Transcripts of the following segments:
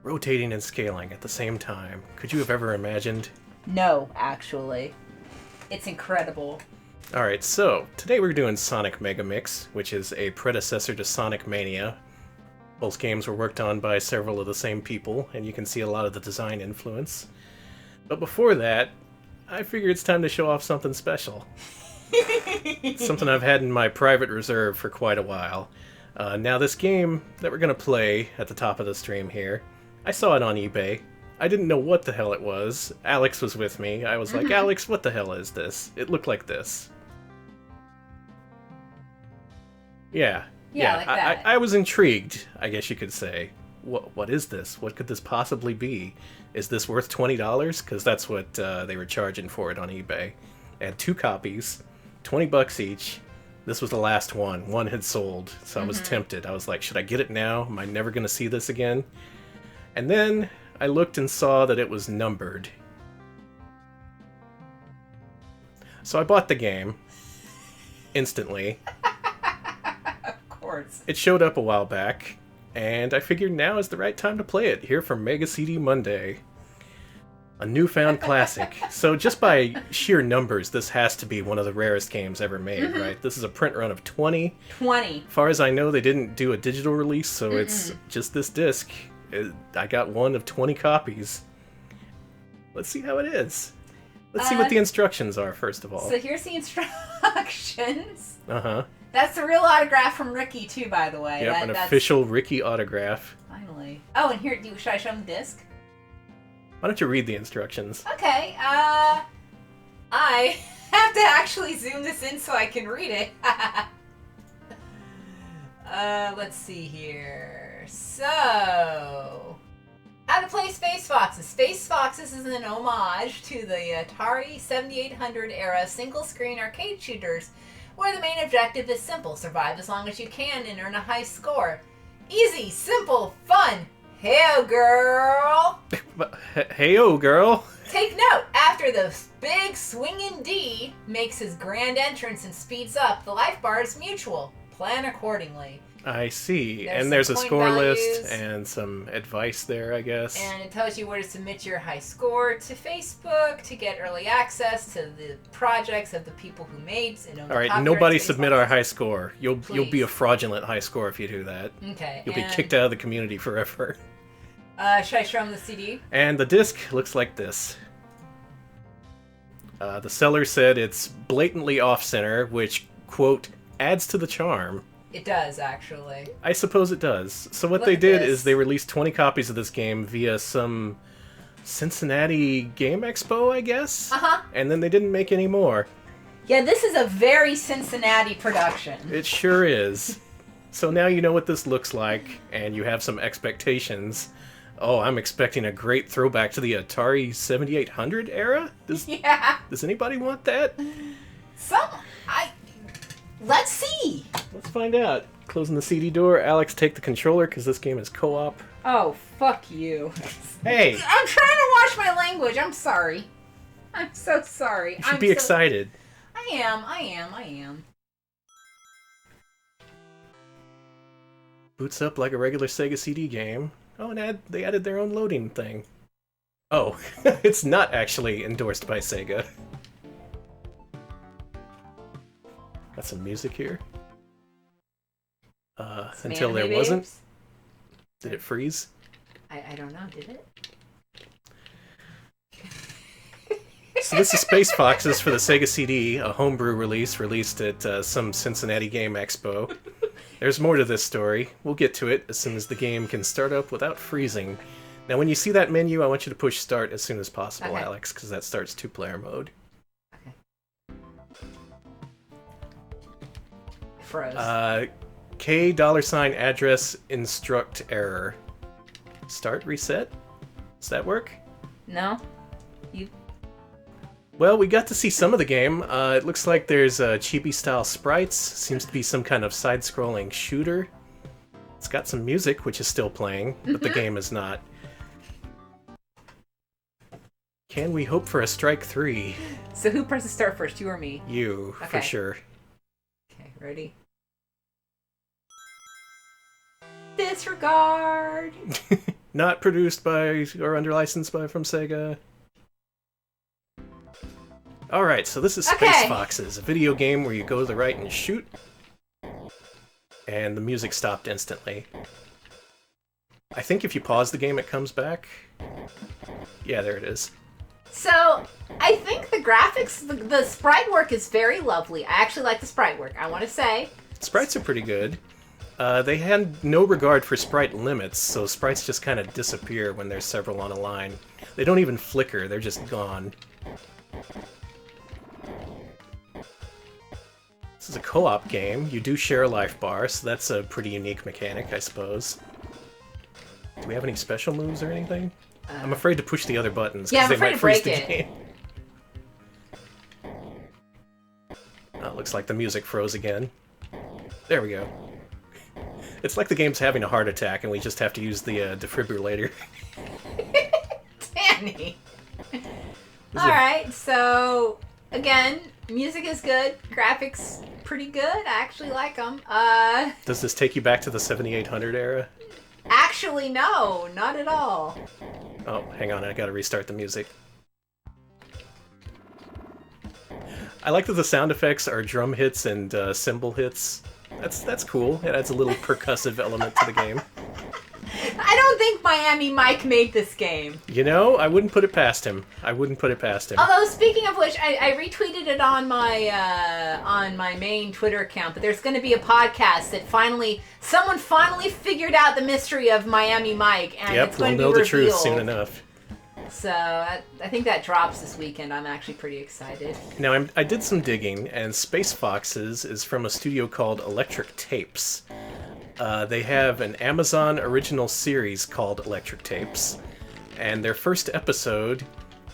rotating and scaling at the same time. Could you have ever imagined? No, actually. It's incredible. Alright, so today we're doing Sonic Megamix, which is a predecessor to Sonic Mania. Both games were worked on by several of the same people, and you can see a lot of the design influence. But before that, I figured it's time to show off something special. Something I've had in my private reserve for quite a while. Now this game that we're going to play at the top of the stream here, I saw it on eBay. I didn't know what the hell it was. Alex was with me. I was like, Alex, what the hell is this? It looked like this. Yeah, like that. I was intrigued, I guess you could say. What is this? What could this possibly be? Is this worth $20? Because that's what they were charging for it on eBay. I had 2 copies, $20 each. This was the last one. One had sold, so I was tempted. I was like, should I get it now? Am I never going to see this again? And then I looked and saw that it was numbered. So I bought the game instantly. Of course. It showed up a while back, and I figured now is the right time to play it, here for Mega CD Monday. A newfound classic. So just by sheer numbers, this has to be one of the rarest games ever made, right? This is a print run of 20. 20. As far as I know, they didn't do a digital release, so it's just this disc. I got one of 20 copies. Let's see how it is. Let's see what the instructions are, first of all. So here's the instructions. Uh-huh. That's the real autograph from Ricky, too, by the way. Yep, that's official Ricky autograph. Finally. Oh, and here, should I show him the disc? Why don't you read the instructions? Okay, I have to actually zoom this in so I can read it. Let's see here. So, how to play Space Foxes. Space Foxes is an homage to the Atari 7800 era single-screen arcade shooters, where the main objective is simple: survive as long as you can and earn a high score. Easy, simple, fun. Hey-o, girl! Hey-o, girl! Take note, after the big swinging D makes his grand entrance and speeds up, the life bar is mutual. Plan accordingly. I see. There's a score list and some advice there, I guess. And it tells you where to submit your high score to Facebook to get early access to the projects of the people who made it. All right, nobody submit our high score. You'll be a fraudulent high score if you do that. Okay. You'll be kicked out of the community forever. Should I show them the CD? And the disc looks like this. The seller said it's blatantly off-center, which, quote, adds to the charm. It does, actually. I suppose it does. So what they did is they released 20 copies of this game via some Cincinnati Game Expo, I guess? Uh-huh. And then they didn't make any more. Yeah, this is a very Cincinnati production. It sure is. So now you know what this looks like, and you have some expectations. Oh, I'm expecting a great throwback to the Atari 7800 era? Does anybody want that? Let's see. Let's find out. Closing the CD door. Alex, take the controller, because this game is co-op. Oh, fuck you. Hey! I'm trying to watch my language. I'm sorry. I'm so sorry. You should be excited. I am. Boots up like a regular Sega CD game. Oh, and they added their own loading thing. Oh, it's not actually endorsed by Sega. Got some music here. Until there wasn't. Did it freeze? I don't know, did it? So this is Space Foxes for the Sega CD, a homebrew release released at some Cincinnati Game Expo. There's more to this story. We'll get to it as soon as the game can start up without freezing. Now when you see that menu, I want you to push start as soon as possible, Alex, because that starts 2-player mode. Froze. K $ address instruct error. Start, reset? Does that work? No. Well, we got to see some of the game. It looks like there's chibi-style sprites. Seems to be some kind of side-scrolling shooter. It's got some music, which is still playing, but the game is not. Can we hope for a strike 3? So who presses start first, you or me? You, for sure. Okay, ready? Disregard! Not produced by or under license by from Sega. Alright, so this is Space Foxes, a video game where you go to the right and shoot. And the music stopped instantly. I think if you pause the game, it comes back. Yeah, there it is. So, I think the graphics, the sprite work is very lovely. I actually like the sprite work, I want to say. Sprites are pretty good. They had no regard for sprite limits, so sprites just kind of disappear when there's several on a line. They don't even flicker, they're just gone. This is a co-op game. You do share a life bar, so that's a pretty unique mechanic, I suppose. Do we have any special moves or anything? I'm afraid to push the other buttons, because they might freeze the game. Oh, looks like the music froze again. There we go. It's like the game's having a heart attack, and we just have to use the defibrillator. Danny! Alright, so, again, music is good, graphics pretty good, I actually like them. Does this take you back to the 7800 era? Actually, no, not at all. Oh, hang on, I gotta restart the music. I like that the sound effects are drum hits and cymbal hits. That's cool. It adds a little percussive element to the game. I don't think Miami Mike made this game. You know, I wouldn't put it past him. Although, speaking of which, I retweeted it on my main Twitter account, but there's going to be a podcast that someone finally figured out the mystery of Miami Mike, and it's going to be revealed. We'll know the truth soon enough. So, I think that drops this weekend. I'm actually pretty excited. Now, I did some digging, and Space Foxes is from a studio called Electric Tapes. They have an Amazon original series called Electric Tapes, and their first episode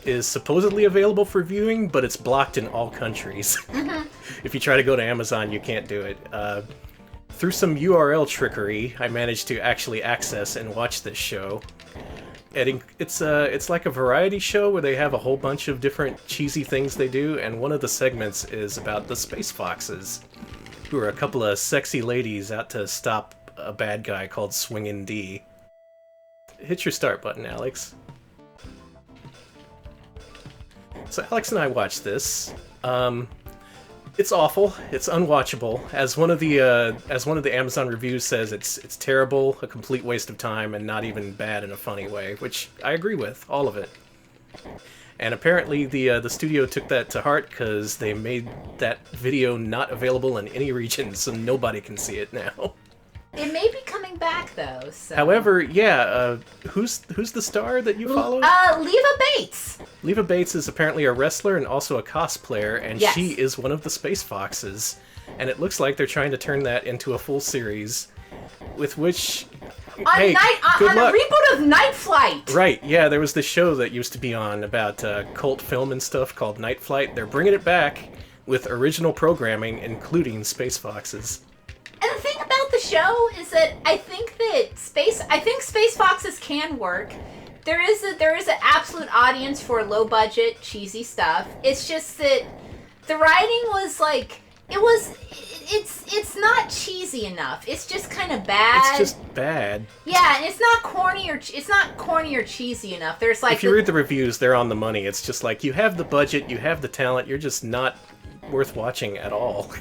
is supposedly available for viewing, but it's blocked in all countries. If you try to go to Amazon, you can't do it. Through some URL trickery, I managed to actually access and watch this show. It's like a variety show where they have a whole bunch of different cheesy things they do, and one of the segments is about the Space Foxes, who are a couple of sexy ladies out to stop a bad guy called Swingin' D. Hit your start button, Alex. So Alex and I watched this. It's awful. It's unwatchable. As one of the Amazon reviews says, it's terrible, a complete waste of time, and not even bad in a funny way, which I agree with, all of it. And apparently the studio took that to heart because they made that video not available in any region, so nobody can see it now. It may be coming back though. So. However, yeah, who's the star that you follow? Leva Bates. Leva Bates is apparently a wrestler and also a cosplayer, and yes. She is one of the Space Foxes. And it looks like they're trying to turn that into a full series, with which. On hey, on a reboot of Night Flight. Right, yeah, there was this show that used to be on about cult film and stuff called Night Flight. They're bringing it back with original programming, including Space Foxes. And the thing about the show is that I think Space Foxes can work. There is an absolute audience for low budget cheesy stuff. It's just that the writing was like it's not cheesy enough. It's just kind of bad. It's just bad. Yeah, and it's not corny or cheesy enough. There's like if you read the reviews, they're on the money. It's just like you have the budget, you have the talent, you're just not worth watching at all.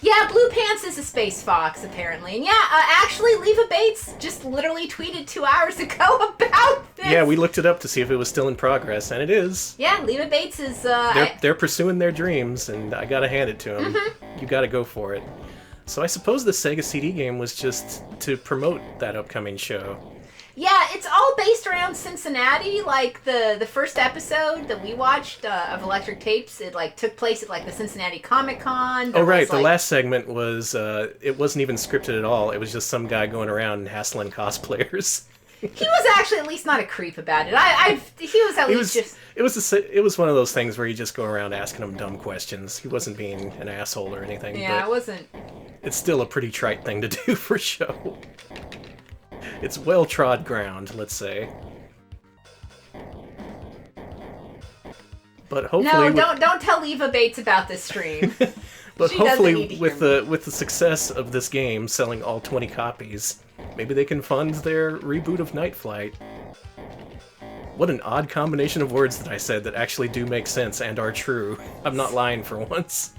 Yeah, Blue Pants is a space fox, apparently. And yeah, actually, Leva Bates just literally tweeted 2 hours ago about this. Yeah, we looked it up to see if it was still in progress, and it is. Yeah, Leva Bates is... They're pursuing their dreams, and I gotta hand it to them. Mm-hmm. You gotta go for it. So I suppose the Sega CD game was just to promote that upcoming show. Yeah, it's all based around Cincinnati. Like the first episode that we watched of Electric Tapes, it like took place at like the Cincinnati Comic-Con. Oh right, the last segment was it wasn't even scripted at all. It was just some guy going around and hassling cosplayers. He was actually at least not a creep about it. It was one of those things where you just go around asking him dumb questions. He wasn't being an asshole or anything. Yeah, but it wasn't. It's still a pretty trite thing to do for a show. It's well-trod ground, let's say. But hopefully, don't tell Leva Bates about this stream. But hopefully, with the success of this game selling all 20 copies, maybe they can fund their reboot of Night Flight. What an odd combination of words that I said that actually do make sense and are true. I'm not lying for once.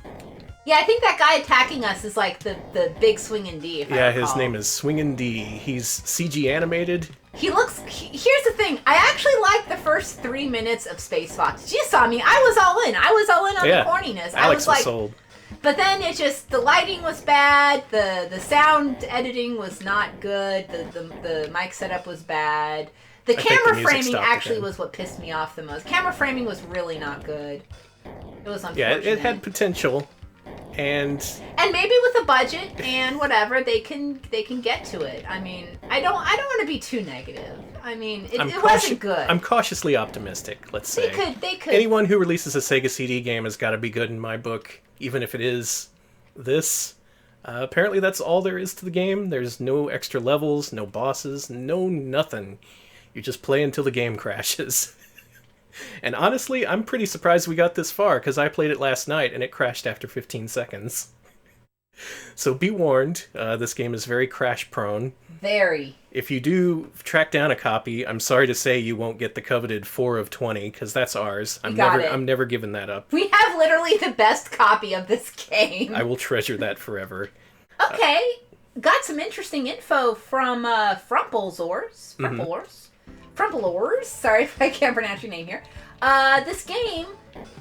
Yeah, I think that guy attacking us is like the big Swingin' D, if I recall. His name is Swingin' D. He's CG animated. Here's the thing. I actually liked the first 3 minutes of Space Fox. You saw me. I was all in. I was all in on the corniness. Alex was sold. But then it just, the lighting was bad, the sound editing was not good, the mic setup was bad. The camera framing actually was what pissed me off the most. Camera framing was really not good. It was unfortunate. Yeah, it had potential. And maybe with a budget and whatever, they can get to it. I mean, I don't want to be too negative. I mean, it wasn't good. I'm cautiously optimistic, let's say. They could. Anyone who releases a Sega CD game has got to be good in my book, even if it is this. Apparently that's all there is to the game. There's no extra levels, no bosses, no nothing. You just play until the game crashes. And honestly, I'm pretty surprised we got this far, because I played it last night and it crashed after 15 seconds. So be warned, this game is very crash-prone. Very. If you do track down a copy, I'm sorry to say you won't get the coveted 4 of 20, because that's ours. I'm never giving that up. We have literally the best copy of this game. I will treasure that forever. Okay, got some interesting info from Frumplezors. Frumplezors. Sorry if I can't pronounce your name here. This game,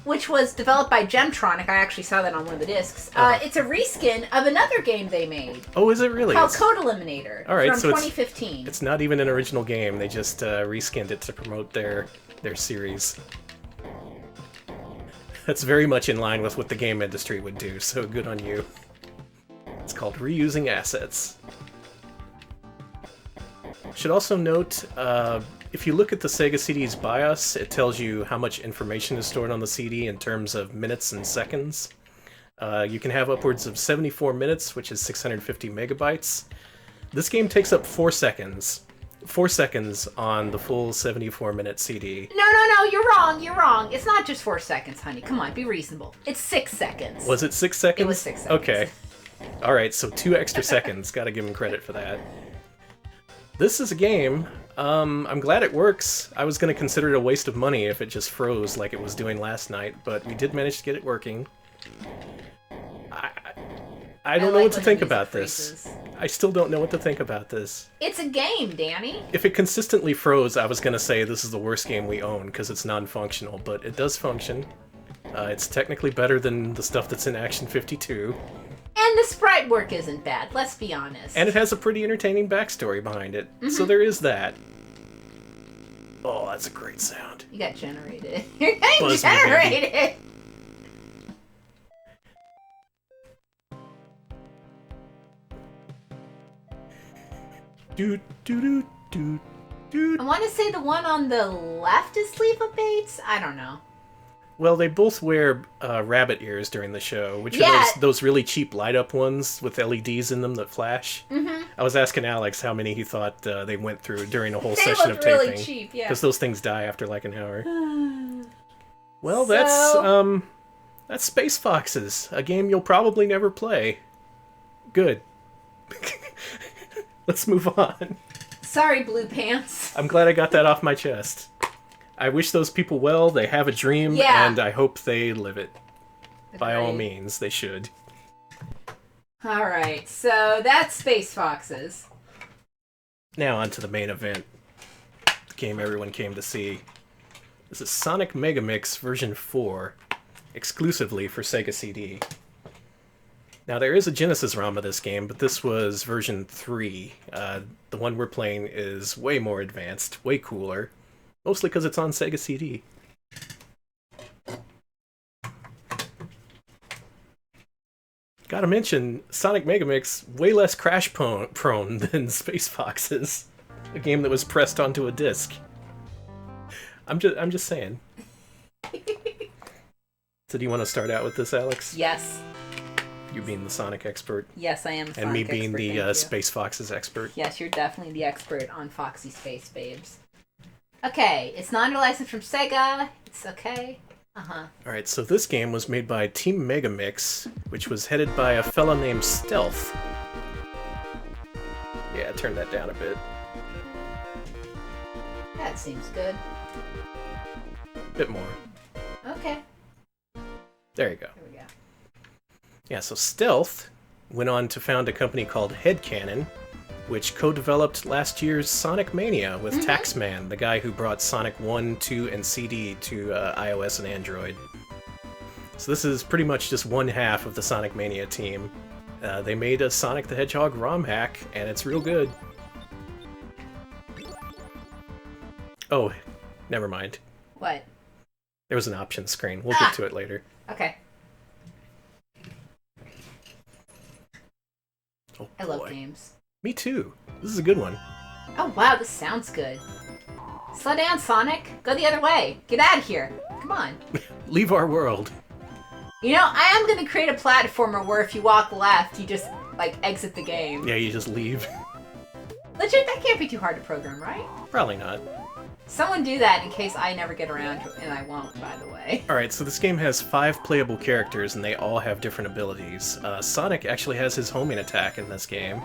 which was developed by Gemtronic, I actually saw that on one of the discs. It's a reskin of another game they made. Oh, is it really? Called Code Eliminator. All right, from so 2015. It's not even an original game. They just reskinned it to promote their series. That's very much in line with what the game industry would do, so good on you. It's called Reusing Assets. Should also note, if you look at the Sega CD's BIOS, it tells you how much information is stored on the CD in terms of minutes and seconds. You can have upwards of 74 minutes, which is 650 megabytes. This game takes up 4 seconds. 4 seconds on the full 74-minute CD. No, you're wrong. It's not just 4 seconds, honey. Come on, be reasonable. It's 6 seconds. Was it 6 seconds? It was 6 seconds. Okay. Alright, so 2 extra seconds. Gotta give him credit for that. This is a game. I'm glad it works. I was going to consider it a waste of money if it just froze like it was doing last night, but we did manage to get it working. I don't know what to think about this. I still don't know what to think about this. It's a game, Danny. If it consistently froze, I was going to say this is the worst game we own because it's non-functional, but it does function. It's technically better than the stuff that's in Action 52. And the sprite work isn't bad, let's be honest. And it has a pretty entertaining backstory behind it, so there is that. Oh, that's a great sound. You got generated. You're getting generated! Doot, doot, doot, doot. I want to say the one on the left is Sleeva Bates? I don't know. Well, they both wear rabbit ears during the show, which are those really cheap light-up ones with LEDs in them that flash. Mm-hmm. I was asking Alex how many he thought they went through during a whole session of taping. They look really cheap, yeah. Because those things die after like an hour. Well, that's Space Foxes, a game you'll probably never play. Good. Let's move on. Sorry, Blue Pants. I'm glad I got that off my chest. I wish those people well, they have a dream, and I hope they live it. Agreed. By all means, they should. Alright, so that's Space Foxes. Now on to the main event. The game everyone came to see. This is Sonic Megamix version 4, exclusively for Sega CD. Now there is a Genesis ROM of this game, but this was version 3. The one we're playing is way more advanced, way cooler. Mostly because it's on Sega CD. Gotta mention, Sonic Megamix, way less crash prone than Space Foxes, a game that was pressed onto a disc. I'm just saying. So do you want to start out with this, Alex? Yes. You being the Sonic expert. Yes, I am the Sonic expert. And me being the Space Foxes expert. Yes, you're definitely the expert on Foxy Space Babes. Okay, it's not under license from Sega. It's okay. Alright, so this game was made by Team Megamix, which was headed by a fellow named Stealth. Yeah, turn that down a bit. That seems good. Bit more. Okay. There you go. There we go. Yeah, so Stealth went on to found a company called Headcanon, which co-developed last year's Sonic Mania with Taxman, the guy who brought Sonic 1, 2, and CD to iOS and Android. So this is pretty much just one half of the Sonic Mania team. They made a Sonic the Hedgehog ROM hack, and it's real good. Oh, never mind. What? There was an options screen. We'll get to it later. Okay. Oh, I love games. Me too. This is a good one. Oh wow, this sounds good. Slow down, Sonic. Go the other way. Get out of here. Come on. Leave our world. You know, I am going to create a platformer where if you walk left, you just, like, exit the game. Yeah, you just leave. Legit, that can't be too hard to program, right? Probably not. Someone do that in case I never get around to it, and I won't, by the way. Alright, so this game has 5 playable characters, and they all have different abilities. Sonic actually has his homing attack in this game.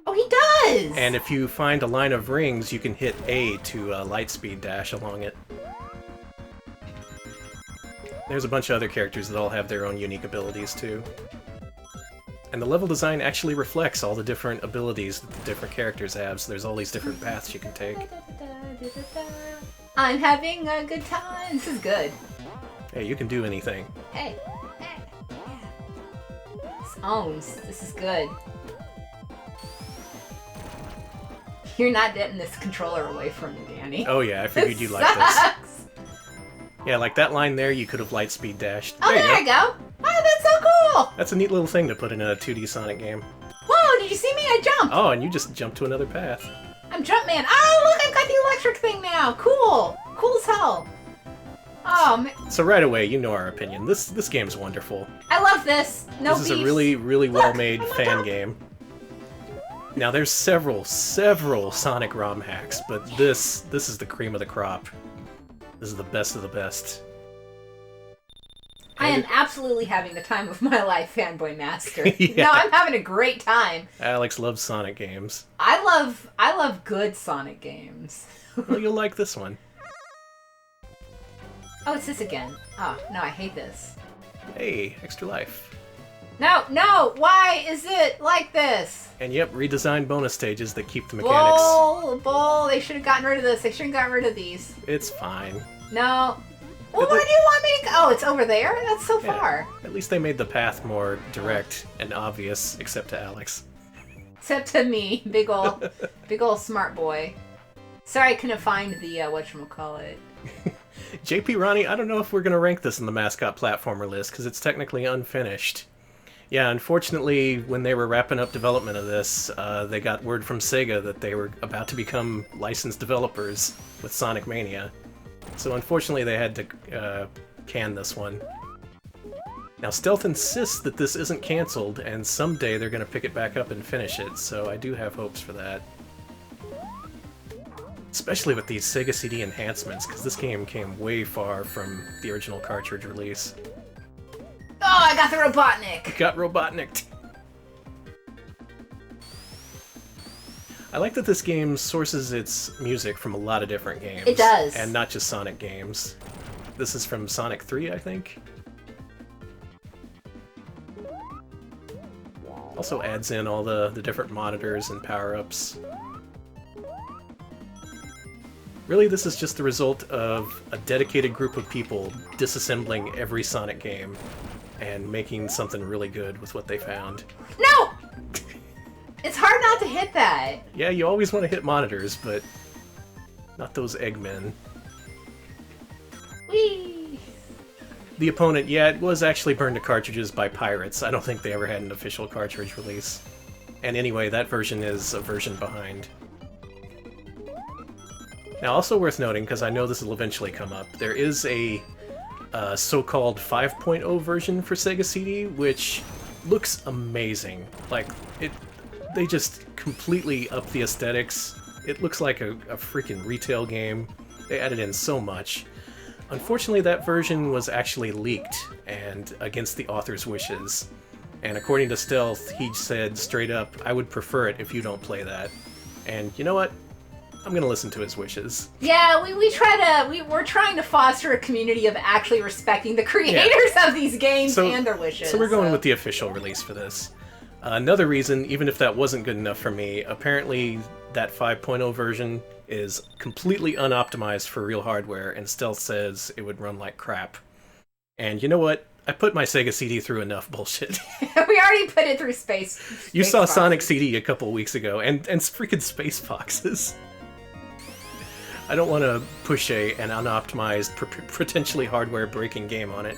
Oh, he does! And if you find a line of rings, you can hit A to lightspeed dash along it. There's a bunch of other characters that all have their own unique abilities, too. And the level design actually reflects all the different abilities that the different characters have, so there's all these different paths you can take. I'm having a good time. This is good. Hey, you can do anything. Hey. Yeah. This owns. This is good. You're not getting this controller away from me, Danny. Oh yeah, I figured you'd like this. Yeah, like that line there, you could have lightspeed dashed. Oh, there you go. Oh, that's so cool. That's a neat little thing to put in a 2D Sonic game. Whoa, did you see me? I jumped. Oh, and you just jumped to another path. I'm Jumpman. Oh, look, I've got the electric thing now. Cool. Cool as hell. Oh, man. So right away, you know our opinion. This game's wonderful. I love this. No This is beefs. a really, really well-made Look, fan game. Now, there's several Sonic ROM hacks, but this is the cream of the crop. This is the best of the best. I am absolutely having the time of my life, Fanboy Master. Yeah. No, I'm having a great time. Alex loves Sonic games. I love good Sonic games. Well, you'll like this one. Oh, it's this again. Oh, no, I hate this. Hey, extra life. No, why is it like this? And yep, redesigned bonus stages that keep the mechanics. Bull, they should have gotten rid of this. They should have gotten rid of these. It's fine. No. Well, where do you want me to go? Oh, it's over there? That's so far. At least they made the path more direct and obvious, except to Alex. Except to me, big ol' smart boy. Sorry I couldn't find the, whatchamacallit. JP Ronnie, I don't know if we're going to rank this in the mascot platformer list, because it's technically unfinished. Yeah, unfortunately, when they were wrapping up development of this, they got word from Sega that they were about to become licensed developers with Sonic Mania. So unfortunately, they had to can this one. Now, Stealth insists that this isn't cancelled, and someday they're going to pick it back up and finish it, so I do have hopes for that. Especially with these Sega CD enhancements, because this game came way far from the original cartridge release. Oh, I got the Robotnik! Got Robotnicked! I like that this game sources its music from a lot of different games. It does. And not just Sonic games. This is from Sonic 3, I think. Also adds in all the different monitors and power-ups. Really, this is just the result of a dedicated group of people disassembling every Sonic game and making something really good with what they found. No! It's hard not to hit that. Yeah, you always want to hit monitors, but not those Eggmen. Whee! The opponent, yeah, it was actually burned to cartridges by pirates. I don't think they ever had an official cartridge release. And anyway, that version is a version behind. Now, also worth noting, because I know this will eventually come up, there is a so-called 5.0 version for Sega CD, which looks amazing. Like, they just completely up the aesthetics. It looks like a freaking retail game. They added in so much. Unfortunately, that version was actually leaked, and against the author's wishes. And according to Stealth, he said straight up, I would prefer it if you don't play that. And you know what? I'm gonna listen to his wishes. Yeah, we're trying to foster a community of actually respecting the creators of these games and their wishes. So we're going with the official release for this. Another reason, even if that wasn't good enough for me, apparently that 5.0 version is completely unoptimized for real hardware, and Stealth says it would run like crap. And you know what? I put my Sega CD through enough bullshit. We already put it through Space You saw Foxes. Sonic CD a couple weeks ago, and freaking Space Foxes. I don't want to push an unoptimized, potentially hardware-breaking game on it.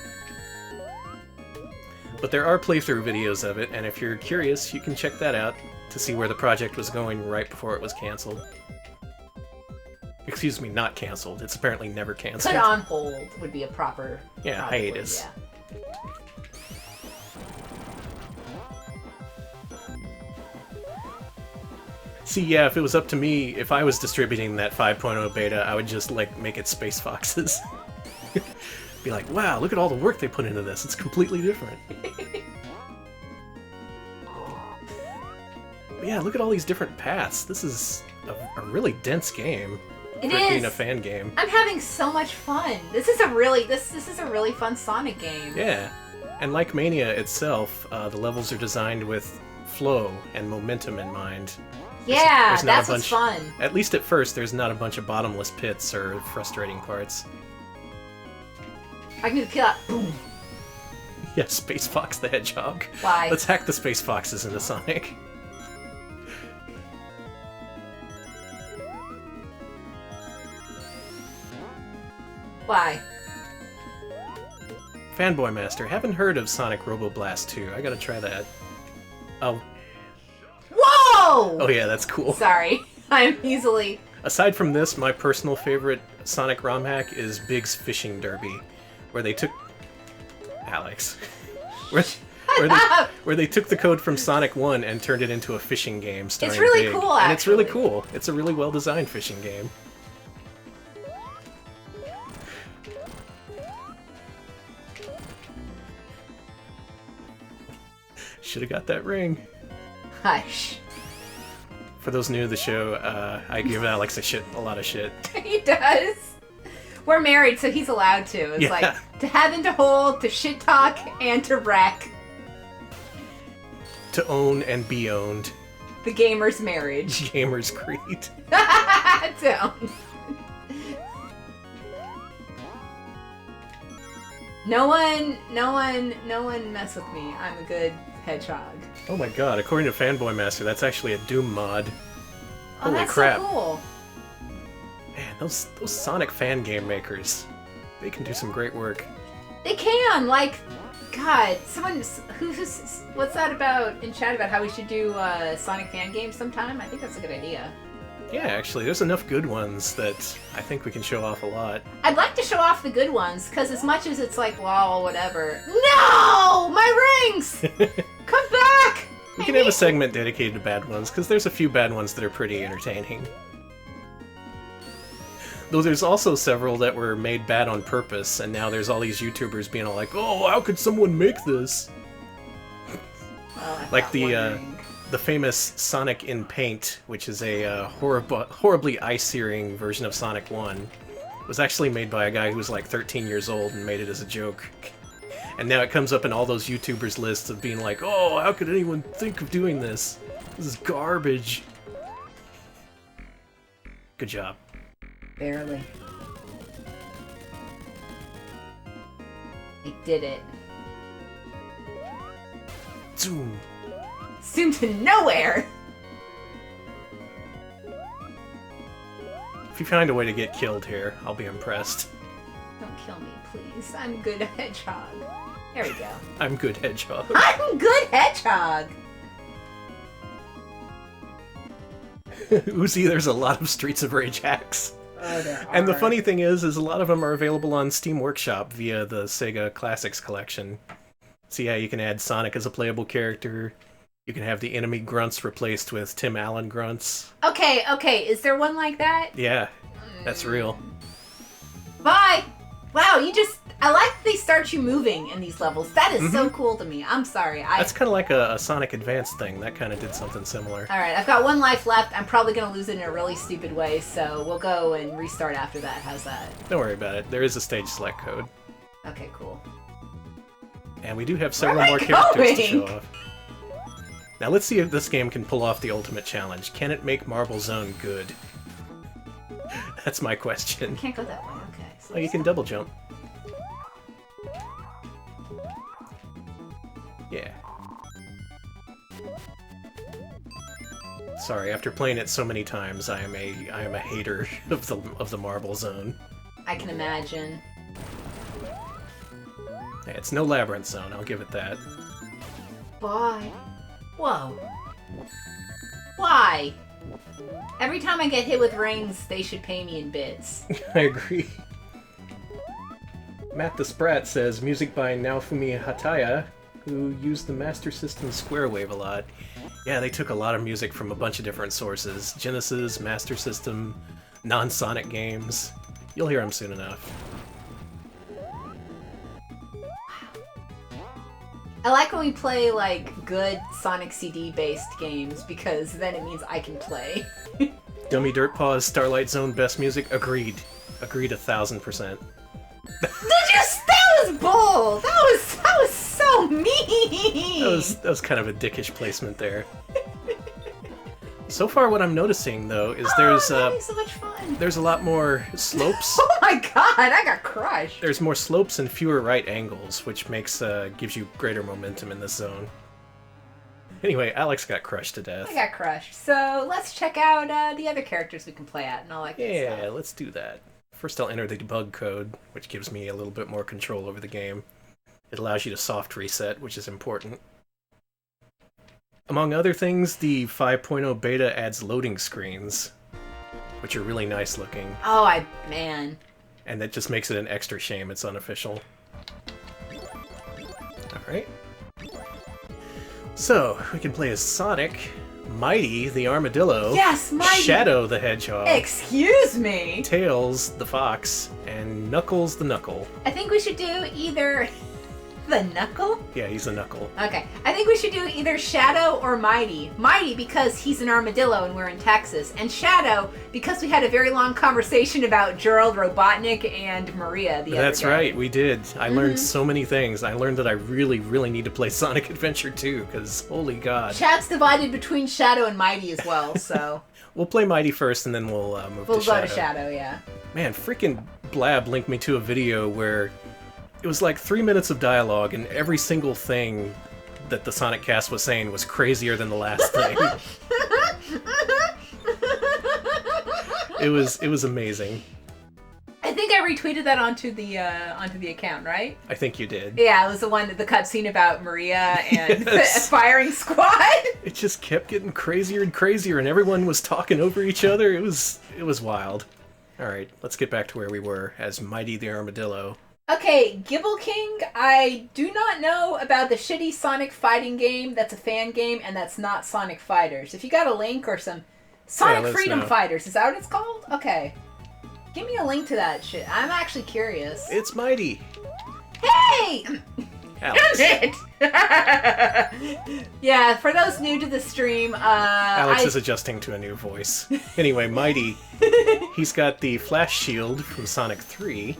But there are playthrough videos of it, and if you're curious, you can check that out to see where the project was going right before it was cancelled. Excuse me, not cancelled. It's apparently never cancelled. Put on hold would be a proper... Yeah, probably, hiatus. Yeah. See, yeah, if it was up to me, if I was distributing that 5.0 beta, I would just, like, make it Space Foxes. Be like, wow, look at all the work they put into this. It's completely different. But yeah, look at all these different paths. This is a really dense game. It for is. being a fan game. I'm having so much fun. This is a really fun Sonic game. Yeah, and like Mania itself, the levels are designed with flow and momentum in mind. Yeah, There's not that's a what's bunch, fun. At least at first, there's not a bunch of bottomless pits or frustrating parts. I can do that. Boom. Yeah, Space Fox the Hedgehog. Why? Let's hack the Space Foxes into Sonic. Why? Fanboy Master, haven't heard of Sonic Robo Blast 2. I gotta try that. Oh. Whoa! Oh yeah, that's cool. Sorry. I'm easily... Aside from this, my personal favorite Sonic ROM hack is Big's Fishing Derby, where they took... Alex. where they took the code from Sonic 1 and turned it into a fishing game starring It's really Big. cool, And it's really actually. cool. It's a really well-designed fishing game. Should have got that ring. Hush. For those new to the show, I give Alex a lot of shit. He does. We're married, so he's allowed to. It's Yeah. like to have and to hold, to shit talk, and to wreck. To own and be owned. The gamer's marriage. Gamer's Creed. Don't. No one mess with me. I'm a good hedgehog. Oh my god, according to Fanboy Master, that's actually a Doom mod. Oh, Holy that's crap. so cool. Man, those Sonic fan game makers, they can do some great work. They can, like, God, someone who's what's that about in chat about how we should do Sonic fan games sometime? I think that's a good idea. Yeah, actually, there's enough good ones that I think we can show off a lot. I'd like to show off the good ones, because as much as it's like, lol, whatever. No! My rings! Come back! We can have a segment dedicated to bad ones, because there's a few bad ones that are pretty entertaining. Though there's also several that were made bad on purpose, and now there's all these YouTubers being all like, oh, how could someone make this? Well, I've Like got the, one ring. The famous Sonic in Paint, which is a horribly eye-searing version of Sonic 1, was actually made by a guy who was like 13 years old and made it as a joke. And now it comes up in all those YouTubers' lists of being like, oh, how could anyone think of doing this? This is garbage. Good job. Barely. I did it. Zoom. Soon to nowhere! If you find a way to get killed here, I'll be impressed. Don't kill me, please. I'm good hedgehog. There we go. I'm good hedgehog. I'm good hedgehog! Uzi, there's a lot of Streets of Rage hacks. Oh, there are. And the funny thing is a lot of them are available on Steam Workshop via the Sega Classics collection. So yeah, you can add Sonic as a playable character. You can have the enemy grunts replaced with Tim Allen grunts. Okay, is there one like that? Yeah, that's real. Bye! Wow, I like that they start you moving in these levels. That is so cool to me. I'm sorry. That's kind of like a Sonic Advance thing. That kind of did something similar. Alright, I've got 1 life left. I'm probably going to lose it in a really stupid way, so we'll go and restart after that. How's that? Don't worry about it. There is a stage select code. Okay, cool. And we do have several more characters to show off. Now let's see if this game can pull off the ultimate challenge. Can it make Marble Zone good? That's my question. Can't go that way, okay. So Oh, you can double jump. Yeah. Sorry, after playing it so many times, I am a hater of the Marble Zone. I can imagine. It's no Labyrinth Zone, I'll give it that. Why? Whoa. Why? Every time I get hit with rings, they should pay me in bits. I agree. Matt the Sprat says, music by Naofumi Hataya, who used the Master System Square Wave a lot. Yeah, they took a lot of music from a bunch of different sources. Genesis, Master System, non-Sonic games. You'll hear them soon enough. I like when we play, like, good Sonic CD based games, because then it means I can play. Dummy Dirtpaw's Starlight Zone best music? Agreed. Agreed 1000%. That was bold! That was so mean! That was kind of a dickish placement there. So far what I'm noticing, though, is there's I'm having so much fun. There's a lot more slopes. Oh my god, I got crushed. There's more slopes and fewer right angles, which gives you greater momentum in this zone. Anyway, Alex got crushed to death. I got crushed. So let's check out the other characters we can play at and all that good stuff. Yeah, let's do that. First I'll enter the debug code, which gives me a little bit more control over the game. It allows you to soft reset, which is important. Among other things, the 5.0 beta adds loading screens, which are really nice looking. Oh, man. And that just makes it an extra shame it's unofficial. Alright. So, we can play as Sonic, Mighty the Armadillo, yes, Mighty! Shadow the Hedgehog, Excuse me! Tails the Fox, and Knuckles the Knuckle. I think we should do either the Knuckle? Yeah, he's a Knuckle. Okay, I think we should do either Shadow or Mighty. Mighty because he's an armadillo and we're in Texas, and Shadow because we had a very long conversation about Gerald, Robotnik, and Maria the other day. That's right, we did. I learned so many things. I learned that I really, really need to play Sonic Adventure 2, because holy god. Chat's divided between Shadow and Mighty as well, so... We'll play Mighty first, and then we'll move to Shadow. We'll go to Shadow, yeah. Man, freaking Blab linked me to a video where it was like 3 minutes of dialogue, and every single thing that the Sonic cast was saying was crazier than the last thing. It was amazing. I think I retweeted that onto the account, right? I think you did. Yeah, it was the cutscene about Maria and Yes. the firing squad. It just kept getting crazier and crazier, and everyone was talking over each other. It was wild. All right, let's get back to where we were as Mighty the Armadillo. Okay, Gibble King, I do not know about the shitty Sonic fighting game that's a fan game and that's not Sonic Fighters. If you got a link or some Sonic Freedom Fighters, is that what it's called? Okay. Give me a link to that shit. I'm actually curious. It's Mighty. Hey! Alex. Damn it! Yeah, for those new to the stream, Alex is adjusting to a new voice. Anyway, Mighty, he's got the Flash Shield from Sonic 3.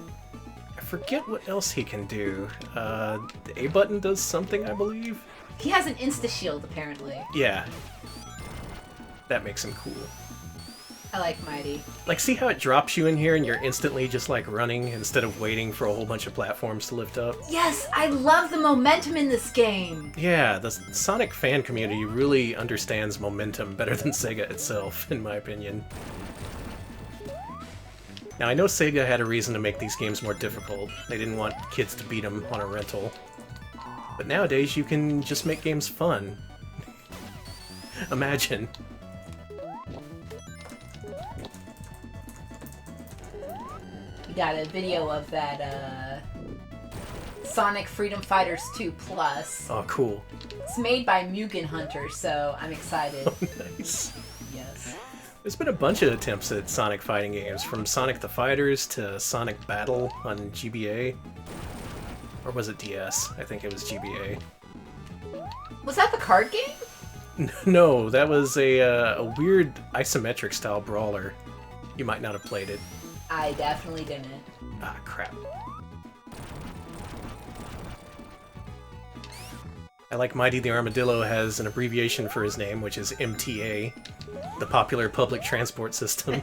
I forget what else he can do. The A button does something, I believe. He has an insta-shield, apparently. Yeah. That makes him cool. I like Mighty. Like, see how it drops you in here and you're instantly just, like, running instead of waiting for a whole bunch of platforms to lift up? Yes, I love the momentum in this game! Yeah, the Sonic fan community really understands momentum better than Sega itself, in my opinion. Now, I know Sega had a reason to make these games more difficult. They didn't want kids to beat them on a rental. But nowadays, you can just make games fun. Imagine. We got a video of that, Sonic Freedom Fighters 2 Plus. Oh, cool. It's made by Mugen Hunter, so I'm excited. Oh, nice. Yes. There's been a bunch of attempts at Sonic fighting games, from Sonic the Fighters to Sonic Battle on GBA. Or was it DS? I think it was GBA. Was that the card game? No, that was a weird isometric style brawler. You might not have played it. I definitely didn't. Ah, crap. I like Mighty the Armadillo has an abbreviation for his name, which is MTA, the popular public transport system.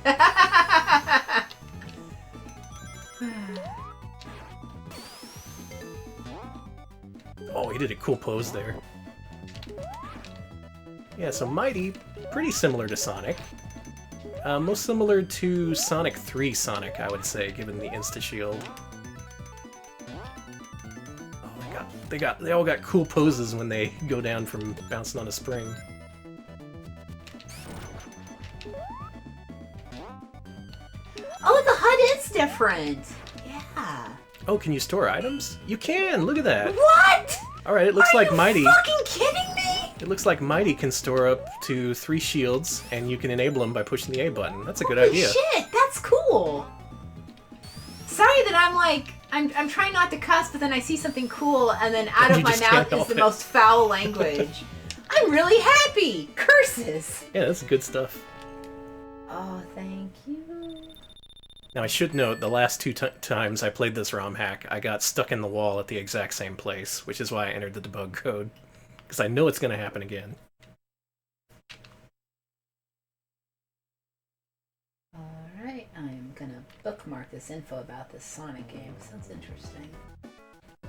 Oh, he did a cool pose there. Yeah, so Mighty, pretty similar to Sonic. Most similar to Sonic 3 Sonic, I would say, given the insta-shield. They all got cool poses when they go down from bouncing on a spring. Oh, the HUD is different! Yeah. Oh, can you store items? You can! Look at that! What?! Alright, it looks like Mighty... Are you fucking kidding me?! It looks like Mighty can store up to 3 shields, and you can enable them by pushing the A button. That's a good idea. Shit, that's cool! Sorry that I'm like... I'm trying not to cuss, but then I see something cool, and then out of my mouth is the most foul language. I'm really happy! Curses! Yeah, that's good stuff. Oh, thank you. Now, I should note, the last 2 times I played this ROM hack, I got stuck in the wall at the exact same place, which is why I entered the debug code. Because I know it's going to happen again. Alright, I'm gonna bookmark this info about this Sonic game. Sounds interesting.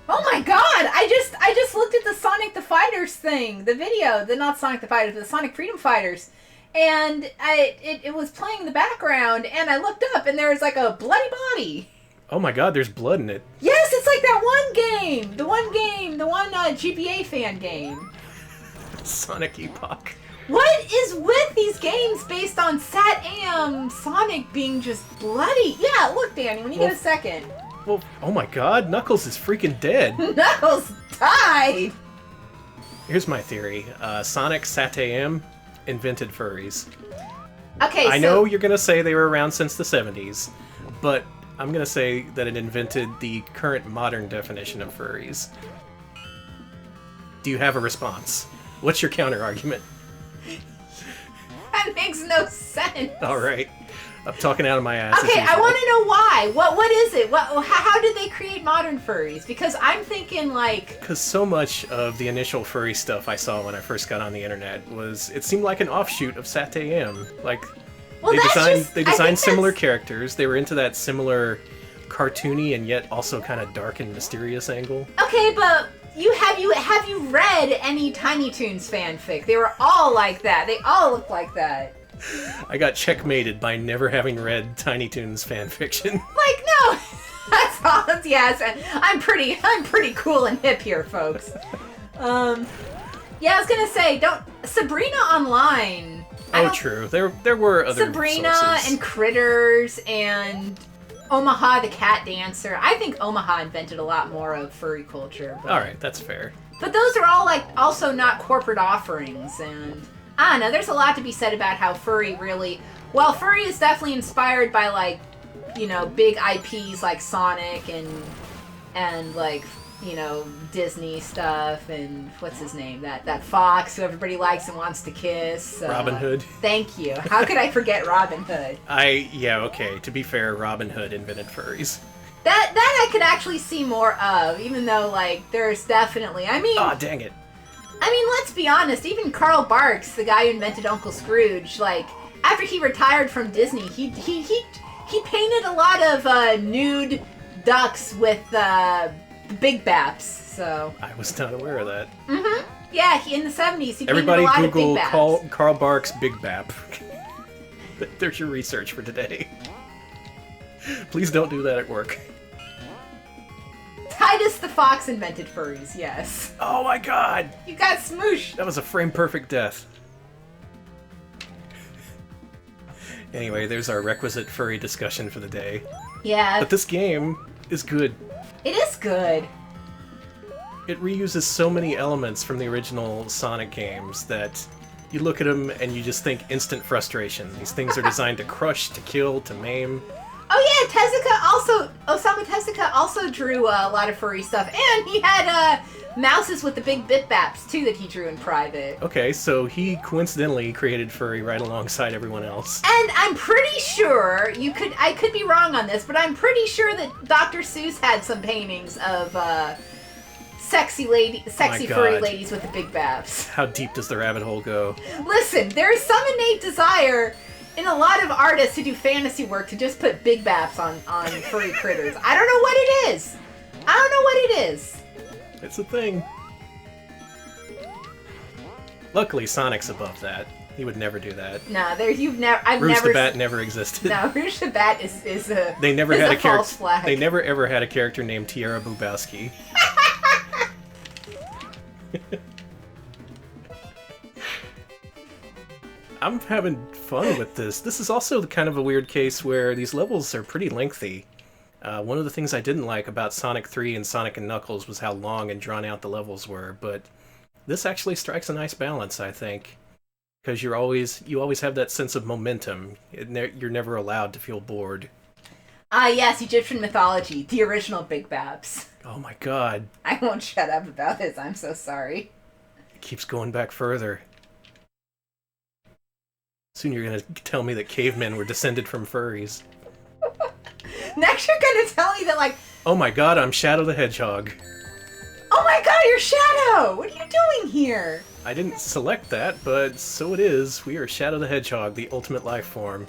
Oh my god! I just looked at the Sonic the Fighters thing, the video, not Sonic the Fighters, but the Sonic Freedom Fighters, and it was playing in the background, and I looked up, and there was like a bloody body. Oh my god, there's blood in it. Yes, it's like that the one GBA fan game. Sonic Epoch. What is with these games based on SatAM Sonic being just bloody? Yeah, look, Danny, when you get a second. Well, oh my god, Knuckles is freaking dead. Knuckles died! Here's my theory. Sonic SatAM invented furries. Okay, I know you're gonna say they were around since the 70s, but I'm gonna say that it invented the current modern definition of furries. Do you have a response? What's your counter-argument? That makes no sense. Alright. I'm talking out of my ass. Okay, I want to know why. What is it? How did they create modern furries? Because I'm thinking like... Because so much of the initial furry stuff I saw when I first got on the internet was... It seemed like an offshoot of SatAM. Like, well, they designed similar characters. They were into that similar cartoony and yet also kind of dark and mysterious angle. Okay, but... Have you read any Tiny Toons fanfic? They were all like that. They all look like that. I got checkmated by never having read Tiny Toons fanfiction. Like, no, that's all. Yes, and I'm pretty cool and hip here, folks. Yeah, I was gonna say, Sabrina Online. Oh, true. There were other Sabrina sources. And Critters and Omaha the Cat Dancer. I think Omaha invented a lot more of furry culture. All right, that's fair. But those are all like also not corporate offerings, and I don't know. There's a lot to be said about how furry really. Well, furry is definitely inspired by like, you know, big IPs like Sonic and like, you know, Disney stuff and what's his name, that fox who everybody likes and wants to kiss. Robin Hood. Thank you. How could I forget Robin Hood? Yeah, okay. To be fair, Robin Hood invented furries. That I could actually see more of, even though like there's definitely. I mean. Aw, dang it. I mean, let's be honest, even Carl Barks, the guy who invented Uncle Scrooge, like, after he retired from Disney, he painted a lot of nude ducks with Big Baps, so... I was not aware of that. Mm-hmm. Yeah, in the 70s, he Everybody painted a lot Google of Big Baps. Carl Barks Big Bap. There's your research for today. Please don't do that at work. Titus the Fox invented furries, yes. Oh my god! You got smooshed! That was a frame-perfect death. Anyway, there's our requisite furry discussion for the day. Yeah. But this game is good. It is good. It reuses so many elements from the original Sonic games that You look at them and you just think instant frustration. These things are designed to crush, to kill, to maim. Oh yeah, Osamu Tezuka also drew a lot of furry stuff, and he had mouses with the big bit-baps too that he drew in private. Okay, so he coincidentally created furry right alongside everyone else. And I'm pretty sure I could be wrong on this, but I'm pretty sure that Dr. Seuss had some paintings of sexy furry ladies with the big baps. How deep does the rabbit hole go? Listen, there is some innate desire in a lot of artists who do fantasy work to just put big baps on furry critters. I don't know what it is. It's a thing. Luckily, Sonic's above that. He would never do that. Nah, Rouge the Bat never existed. No, Rouge the Bat is a They never had a false flag. They never ever had a character named Tiara Bubowski. I'm having fun with this. This is also kind of a weird case where these levels are pretty lengthy. One of the things I didn't like about Sonic 3 and Sonic & Knuckles was how long and drawn out the levels were, but this actually strikes a nice balance, I think. Because you always have that sense of momentum. You're never allowed to feel bored. Ah, yes, Egyptian mythology, the original Big Baps. Oh my god. I won't shut up about this, I'm so sorry. It keeps going back further. Soon you're gonna tell me that cavemen were descended from furries. Next you're gonna tell me that, like... Oh my god, I'm Shadow the Hedgehog. Oh my god, you're Shadow! What are you doing here? I didn't select that, but so it is. We are Shadow the Hedgehog, the ultimate life form.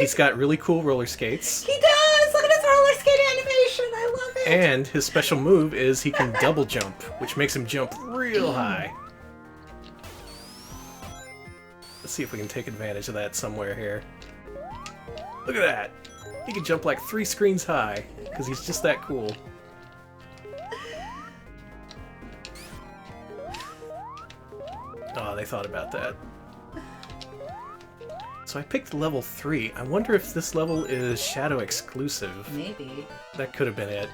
He's got really cool roller skates. He does! Look at his roller skate animation! I love it! And his special move is he can double jump, which makes him jump real high. Let's see if we can take advantage of that somewhere here. Look at that! He can jump like 3 screens high, because he's just that cool. Oh, they thought about that. So I picked level 3. I wonder if this level is Shadow exclusive. Maybe. That could have been it.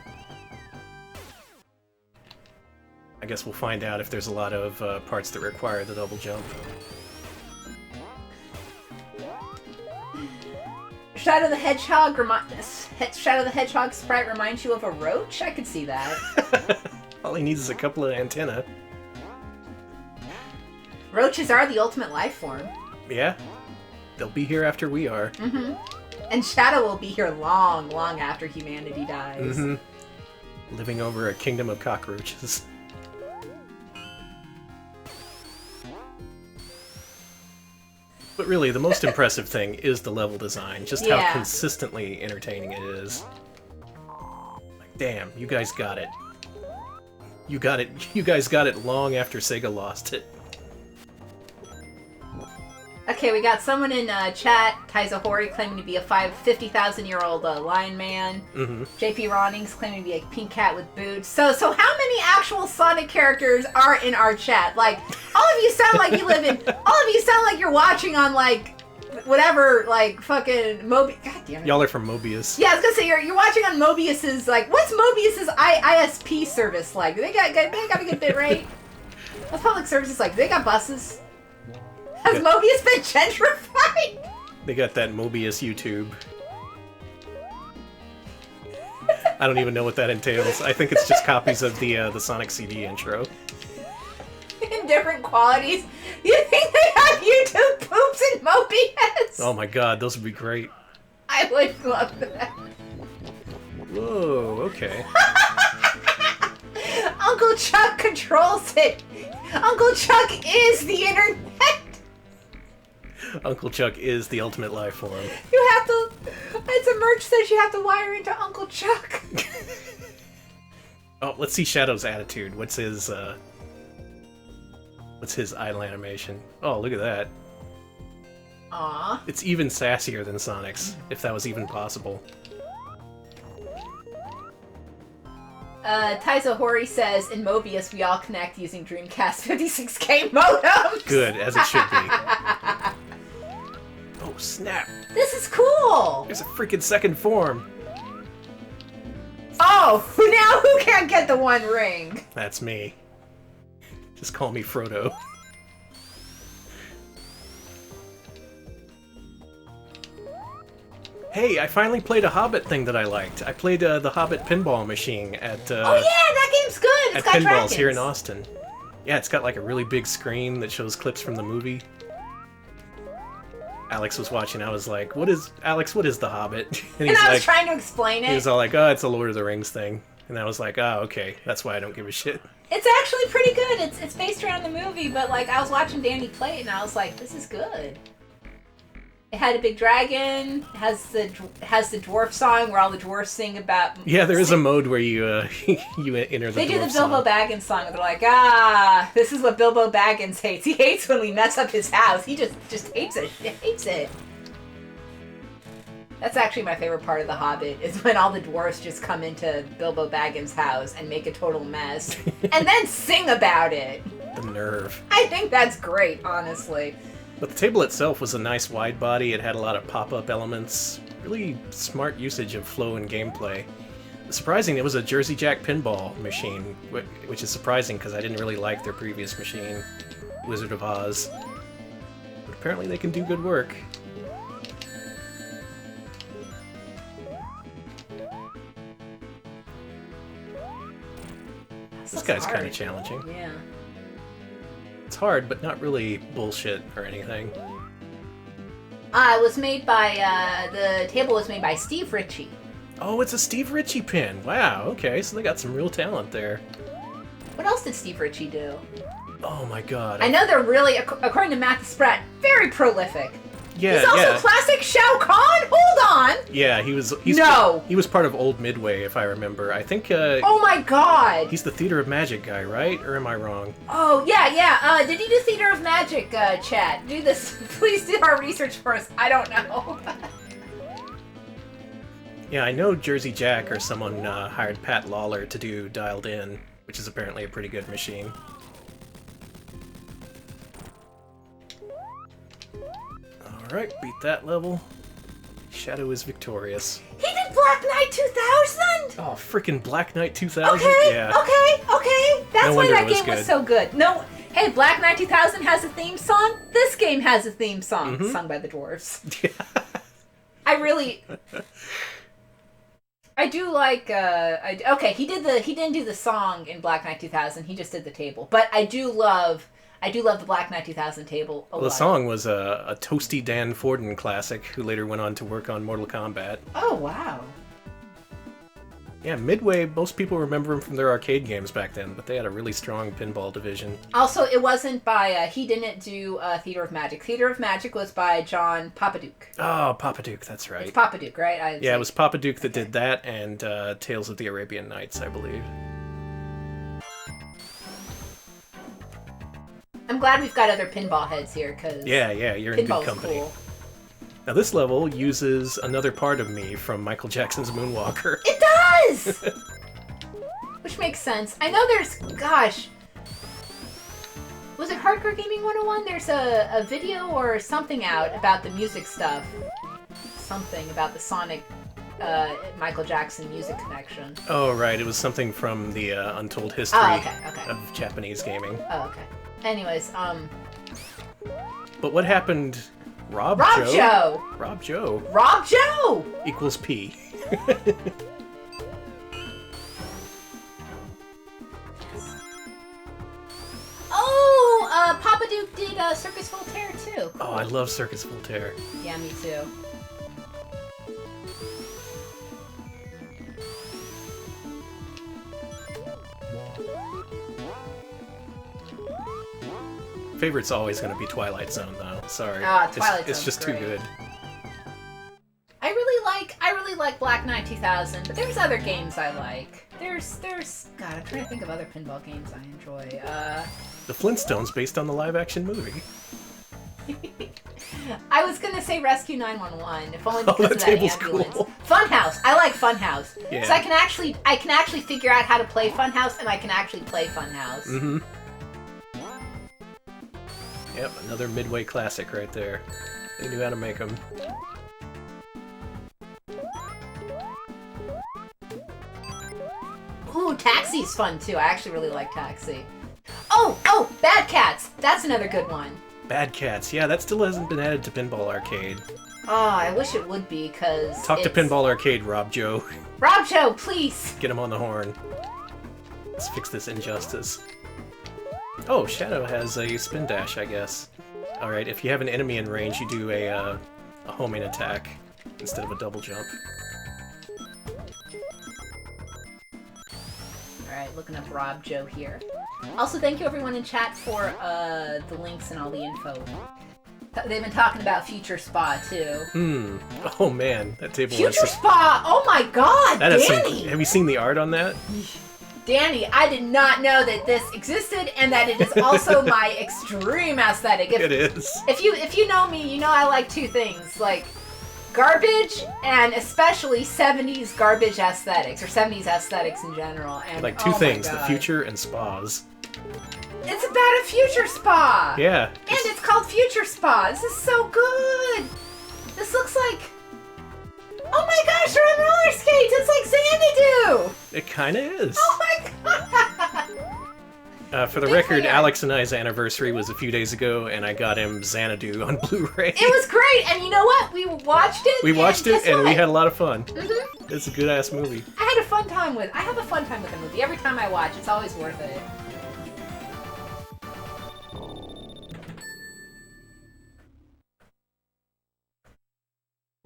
I guess we'll find out if there's a lot of parts that require the double jump. Shadow the Hedgehog sprite reminds you of a roach? I could see that. All he needs is a couple of antennae. Roaches are the ultimate life form. Yeah. They'll be here after we are. Mm-hmm. And Shadow will be here long, long after humanity dies. Mm-hmm. Living over a kingdom of cockroaches. But really, the most impressive thing is the level design. Just how consistently entertaining it is. Like, damn, you guys got it. You got it. You guys got it long after Sega lost it. Okay, we got someone in chat, Taiza Hori, claiming to be a 50,000-year-old lion man. Mm-hmm. JP Ronings claiming to be a pink cat with boots. So how many actual Sonic characters are in our chat? Like, all of you sound like you live in... all of you sound like you're watching on, like, whatever, like, fucking Mobius... God damn it. Y'all are from Mobius. Yeah, I was gonna say, you're watching on Mobius's, like... What's Mobius's ISP service like? They got a good bit rate? What's public services like? They got buses? Has Mobius been gentrified? They got that Mobius YouTube. I don't even know what that entails. I think it's just copies of the Sonic CD intro. In different qualities. You think they have YouTube poops in Mobius? Oh my god, those would be great. I would love that. Whoa, okay. Uncle Chuck controls it. Uncle Chuck is the internet. Uncle Chuck is the ultimate life form. You have to... It's a merch says you have to wire into Uncle Chuck. Oh, let's see Shadow's attitude. What's his idle animation? Oh, look at that. Aww. It's even sassier than Sonic's, if that was even possible. Taizo Hori says, in Mobius, we all connect using Dreamcast 56K modems. Good, as it should be. Oh, snap. This is cool. There's a freaking second form. Oh, now who can't get the one ring? That's me. Just call me Frodo. Hey, I finally played a Hobbit thing that I liked. I played the Hobbit pinball machine at Oh yeah, that game's good. It's at got Pinballs dragons. here in Austin. Yeah, it's got like a really big screen that shows clips from the movie. Alex was watching. I was like, "What is Alex? What is the Hobbit?" And I was trying to explain it. He was all like, "Oh, it's a Lord of the Rings thing," and I was like, "Oh, okay, that's why I don't give a shit." It's actually pretty good. It's based around the movie, but like I was watching Danny play it, and I was like, "This is good." It had a big dragon. It has the dwarf song where all the dwarfs sing about. Yeah, there is a mode where you you enter the. They do the dwarf Bilbo song. Baggins song. Where they're like, this is what Bilbo Baggins hates. He hates when we mess up his house. He just hates it. He hates it. That's actually my favorite part of The Hobbit, is when all the dwarfs just come into Bilbo Baggins' house and make a total mess, and then sing about it. The nerve. I think that's great, honestly. But the table itself was a nice wide body. It had a lot of pop-up elements. Really smart usage of flow and gameplay. Surprising, it was a Jersey Jack pinball machine, which is surprising because I didn't really like their previous machine, Wizard of Oz. But apparently they can do good work. This guy's kind of challenging. Yeah. It's hard, but not really bullshit or anything. It was made by, the table was made by Steve Ritchie. Oh, it's a Steve Ritchie pin. Wow, okay, so they got some real talent there. What else did Steve Ritchie do? Oh my god. I know they're really, according to Matthew Spratt, very prolific. Yeah, He's also classic Shao Kahn? Hold on! Yeah, he was part of Old Midway, if I remember. I think Oh my god! he's the Theater of Magic guy, right? Or am I wrong? Oh, yeah. Did he do Theater of Magic, chat? Do this. Please do our research for us. I don't know. Yeah, I know Jersey Jack or someone hired Pat Lawler to do Dialed In, which is apparently a pretty good machine. Alright, beat that level. Shadow is victorious. He did Black Knight 2000? Oh, freaking Black Knight 2000? Okay, Yeah. okay. That's No why wonder that it was game was good. so good. No, hey, Black Knight 2000 has a theme song. This game has a theme song sung by the dwarves. I do like. Okay, he didn't do the song in Black Knight 2000. He just did the table. But I do love the Black Knight 2000 table a lot. The song was a toasty Dan Forden classic, who later went on to work on Mortal Kombat. Oh wow. Yeah, Midway, most people remember him from their arcade games back then, but they had a really strong pinball division. Also, it wasn't by. He didn't do Theater of Magic. Theater of Magic was by John Papaduke. Oh, Papaduke, that's right. It's Papaduke, right? Yeah, it was Papaduke that did that, and Tales of the Arabian Nights, I believe. I'm glad we've got other pinball heads here, because Yeah, you're in good pinball's company. cool. Now this level uses another part of me from Michael Jackson's Moonwalker. It does! Which makes sense. I know there's, gosh, was it Hardcore Gaming 101? There's a video or something out about the music stuff. Something about the Sonic Michael Jackson music connection. Oh, right, it was something from the untold history okay. of Japanese gaming. Oh, okay. Anyways, But what happened? Rob Joe equals P. Oh, Papaduke did Circus Voltaire too. Oh, I love Circus Voltaire. Yeah, me too. Favorite's always going to be Twilight Zone, though. Sorry. Twilight It's Zone's just too great. good. I really like Black Knight 2000, but there's other games I like. There's God, I'm trying to think of other pinball games I enjoy. The Flintstones, based on the live-action movie. I was gonna say Rescue 911, if only because that of that table's ambulance. cool. Funhouse, I like Funhouse. Yeah. So I can actually figure out how to play Funhouse, and I can actually play Funhouse. Mm-hmm. Yep, another Midway classic right there. They knew how to make them. Ooh, Taxi's fun too. I actually really like Taxi. Oh, Bad Cats. That's another good one. Bad Cats, yeah, that still hasn't been added to Pinball Arcade. Oh, I wish it would be, because Talk to Pinball Arcade, Rob Joe. Rob Joe, please! Get him on the horn. Let's fix this injustice. Oh, Shadow has a spin dash, I guess. Alright, if you have an enemy in range, you do a homing attack instead of a double jump. Alright, looking up Rob Joe here. Also, thank you everyone in chat for the links and all the info. They've been talking about Future Spa, too. Oh man, that table Future was... Spa! Oh my god, that Danny! have you seen the art on that? Danny, I did not know that this existed and that it is also my extreme aesthetic. It is. If you know me, you know I like two things, like garbage and especially 70s garbage aesthetics, or 70s aesthetics in general. And like two things, the future and spas. It's about a future spa! Yeah. And it's called Future Spa. This is so good! This looks like... Oh my gosh, they're on roller skates! It's like Xanadu! It kinda is. Oh my god! For the record, Alex and I's anniversary was a few days ago, and I got him Xanadu on Blu-ray. It was great, and you know what? We watched it. We watched it, and we had a lot of fun. Mm-hmm. It's a good-ass movie. I have a fun time with the movie. Every time I watch, it's always worth it.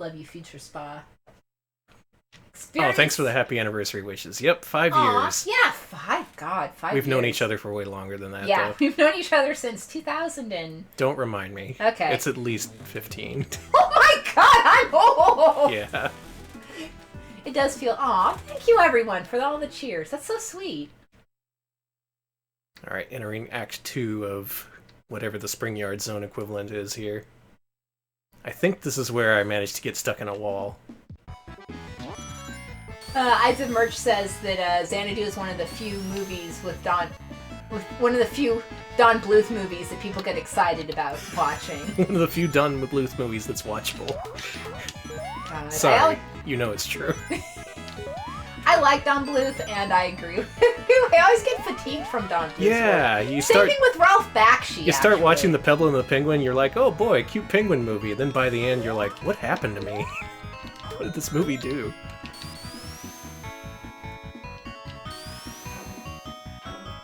Love you, Future Spa. Oh, thanks for the happy anniversary wishes. Yep, 5 years. Yeah, 5. God, 5 We've years. known each other for way longer than that, Yeah, though. we've known each other since 2000 and... Don't remind me. Okay. It's at least 15. Oh my god, I'm old! Yeah. It does feel... Aw, thank you everyone for all the cheers. That's so sweet. Alright, entering Act 2 of whatever the Spring Yard Zone equivalent is here. I think this is where I managed to get stuck in a wall. Isaac Merch says that Xanadu is one of the few movies with one of the few Don Bluth movies that people get excited about watching. One of the few Don Bluth movies that's watchable. God, Sorry, you know it's true. I like Don Bluth, and I agree with you. I always get fatigued from Don Bluth. Yeah, you Same start... thing with Ralph Bakshi, You start actually. watching The Pebble and the Penguin, you're like, oh boy, cute penguin movie. Then by the end, you're like, what happened to me? What did this movie do?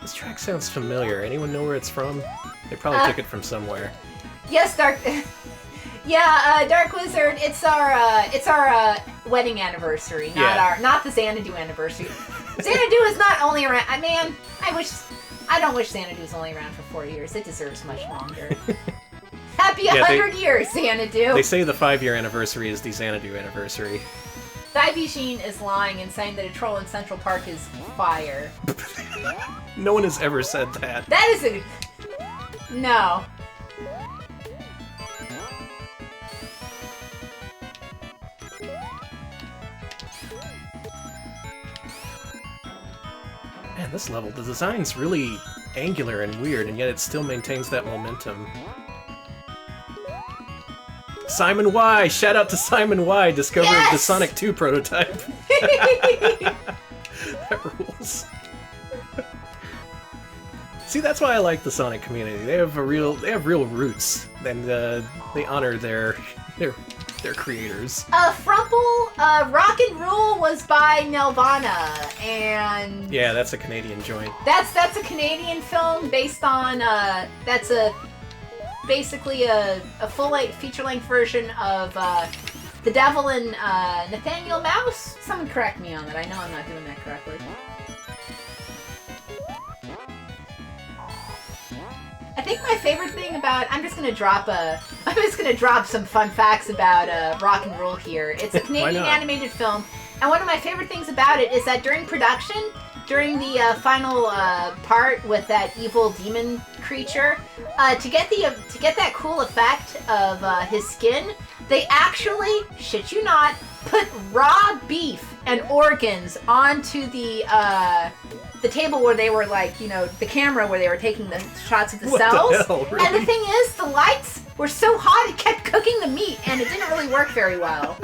This track sounds familiar. Anyone know where it's from? They probably took it from somewhere. Yes, Dark... Yeah, Dark Wizard, it's our wedding anniversary, not the Xanadu anniversary. Xanadu is not only around... I don't wish Xanadu was only around for 4 years. It deserves much longer. Happy 100 years, Xanadu! They say the 5-year anniversary is the Xanadu anniversary. Jean is lying and saying that a troll in Central Park is fire. No one has ever said that. That is a... No. Man, this level, the design's really angular and weird, and yet it still maintains that momentum. Simon Y! Shout out to Simon Y! Discoverer of the Sonic 2 prototype. That rules. See, that's why I like the Sonic community. They have real roots, and they honor their creators. Frumple, Rock and Roll was by Nelvana, and... Yeah, that's a Canadian joint. That's a Canadian film based on, that's basically a full-length, feature-length version of, The Devil and, Nathaniel Mouse? Someone correct me on that, I know I'm not doing that correctly. I think my favorite thing about... I'm just gonna drop some fun facts about Rock and Roll here. It's a Canadian animated film, and one of my favorite things about it is that during production, during the final part with that evil demon creature, to get that cool effect of his skin, they actually, shit you not, put raw beef and organs onto the table where they were, like, you know, the camera where they were taking the shots of the cells. The hell, really? And the thing is, the lights were so hot it kept cooking the meat, and it didn't really work very well.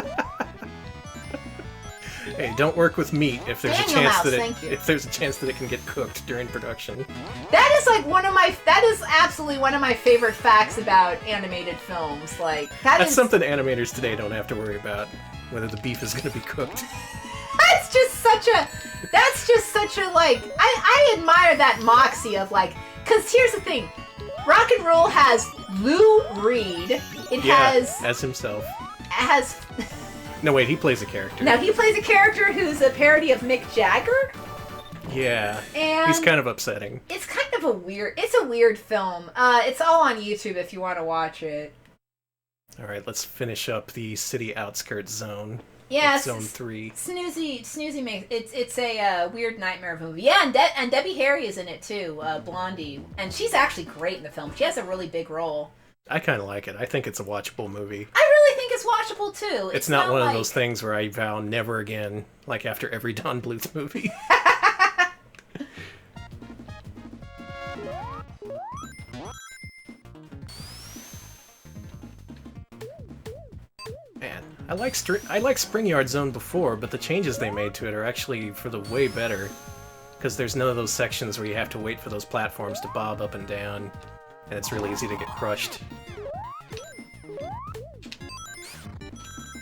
Hey, don't work with meat if there's Daniel a chance Mouse, that thank you. if there's a chance that it can get cooked during production. That is like that is absolutely one of my favorite facts about animated films. Like That's something animators today don't have to worry about, whether the beef is going to be cooked. That's just such a like I admire that moxie of like, because here's the thing, Rock and Roll has Lou Reed. It has as himself. Has No, wait, he plays a character. now he plays a character who's a parody of Mick Jagger. Yeah, And he's kind of upsetting. It's kind of a weird film. It's all on YouTube if you want to watch it. All right, let's finish up the city outskirts zone. Yeah, Zone 3. Snoozy makes it's a weird nightmare movie. Yeah, and Debbie Harry is in it too, Blondie, and she's actually great in the film. She has a really big role. I kind of like it. I think it's a watchable movie. I really think it's watchable too. It's not one of those things where I vow never again, like after every Don Bluth movie. Man, I like Spring Yard Zone before, but the changes they made to it are actually for the way better. Because there's none of those sections where you have to wait for those platforms to bob up and down, and it's really easy to get crushed.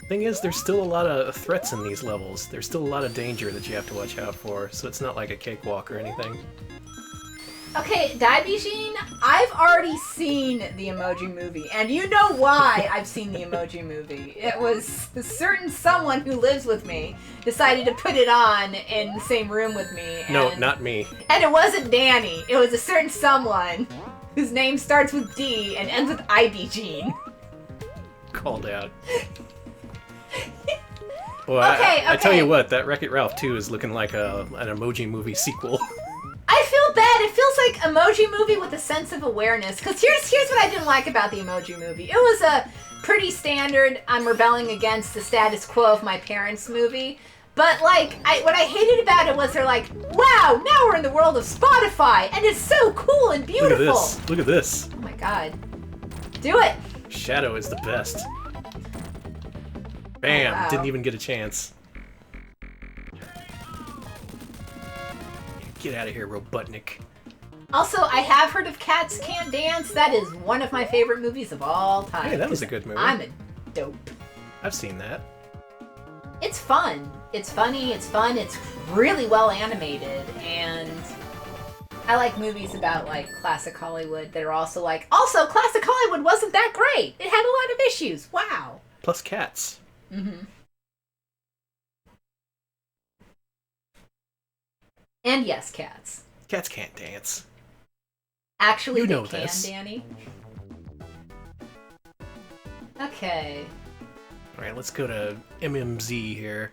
Thing is, there's still a lot of threats in these levels. There's still a lot of danger that you have to watch out for, so it's not like a cakewalk or anything. Okay, Daibijin, I've already seen the Emoji Movie, and you know why I've seen the Emoji Movie. It was a certain someone who lives with me decided to put it on in the same room with me. And, No, not me. And it wasn't Danny. It was a certain someone whose name starts with D and ends with Ibijin. Called out. Well, Okay, I tell you what, that Wreck-It Ralph 2 is looking like an Emoji Movie sequel. I feel bad. It feels like Emoji Movie with a sense of awareness. Because here's what I didn't like about the Emoji Movie. It was a pretty standard, I'm rebelling against the status quo of my parents movie. But, like, what I hated about it was they're like, wow, now we're in the world of Spotify, and it's so cool and beautiful. Look at this. Look at this. Oh my god. Do it. Shadow is the best. Bam! Oh, wow. Didn't even get a chance. Get out of here, Robotnik. Also, I have heard of Cats Can't Dance. That is one of my favorite movies of all time. Hey, that was a good movie. I'm a dope. I've seen that. It's fun. It's funny. It's fun. It's really well animated. And I like movies about, like, classic Hollywood that are also like, also, classic Hollywood wasn't that great. It had a lot of issues. Wow. Plus cats. Mm-hmm. And yes, cats. Cats can't dance. Actually, You they know can, this. Danny. Okay. Alright, let's go to MMZ here.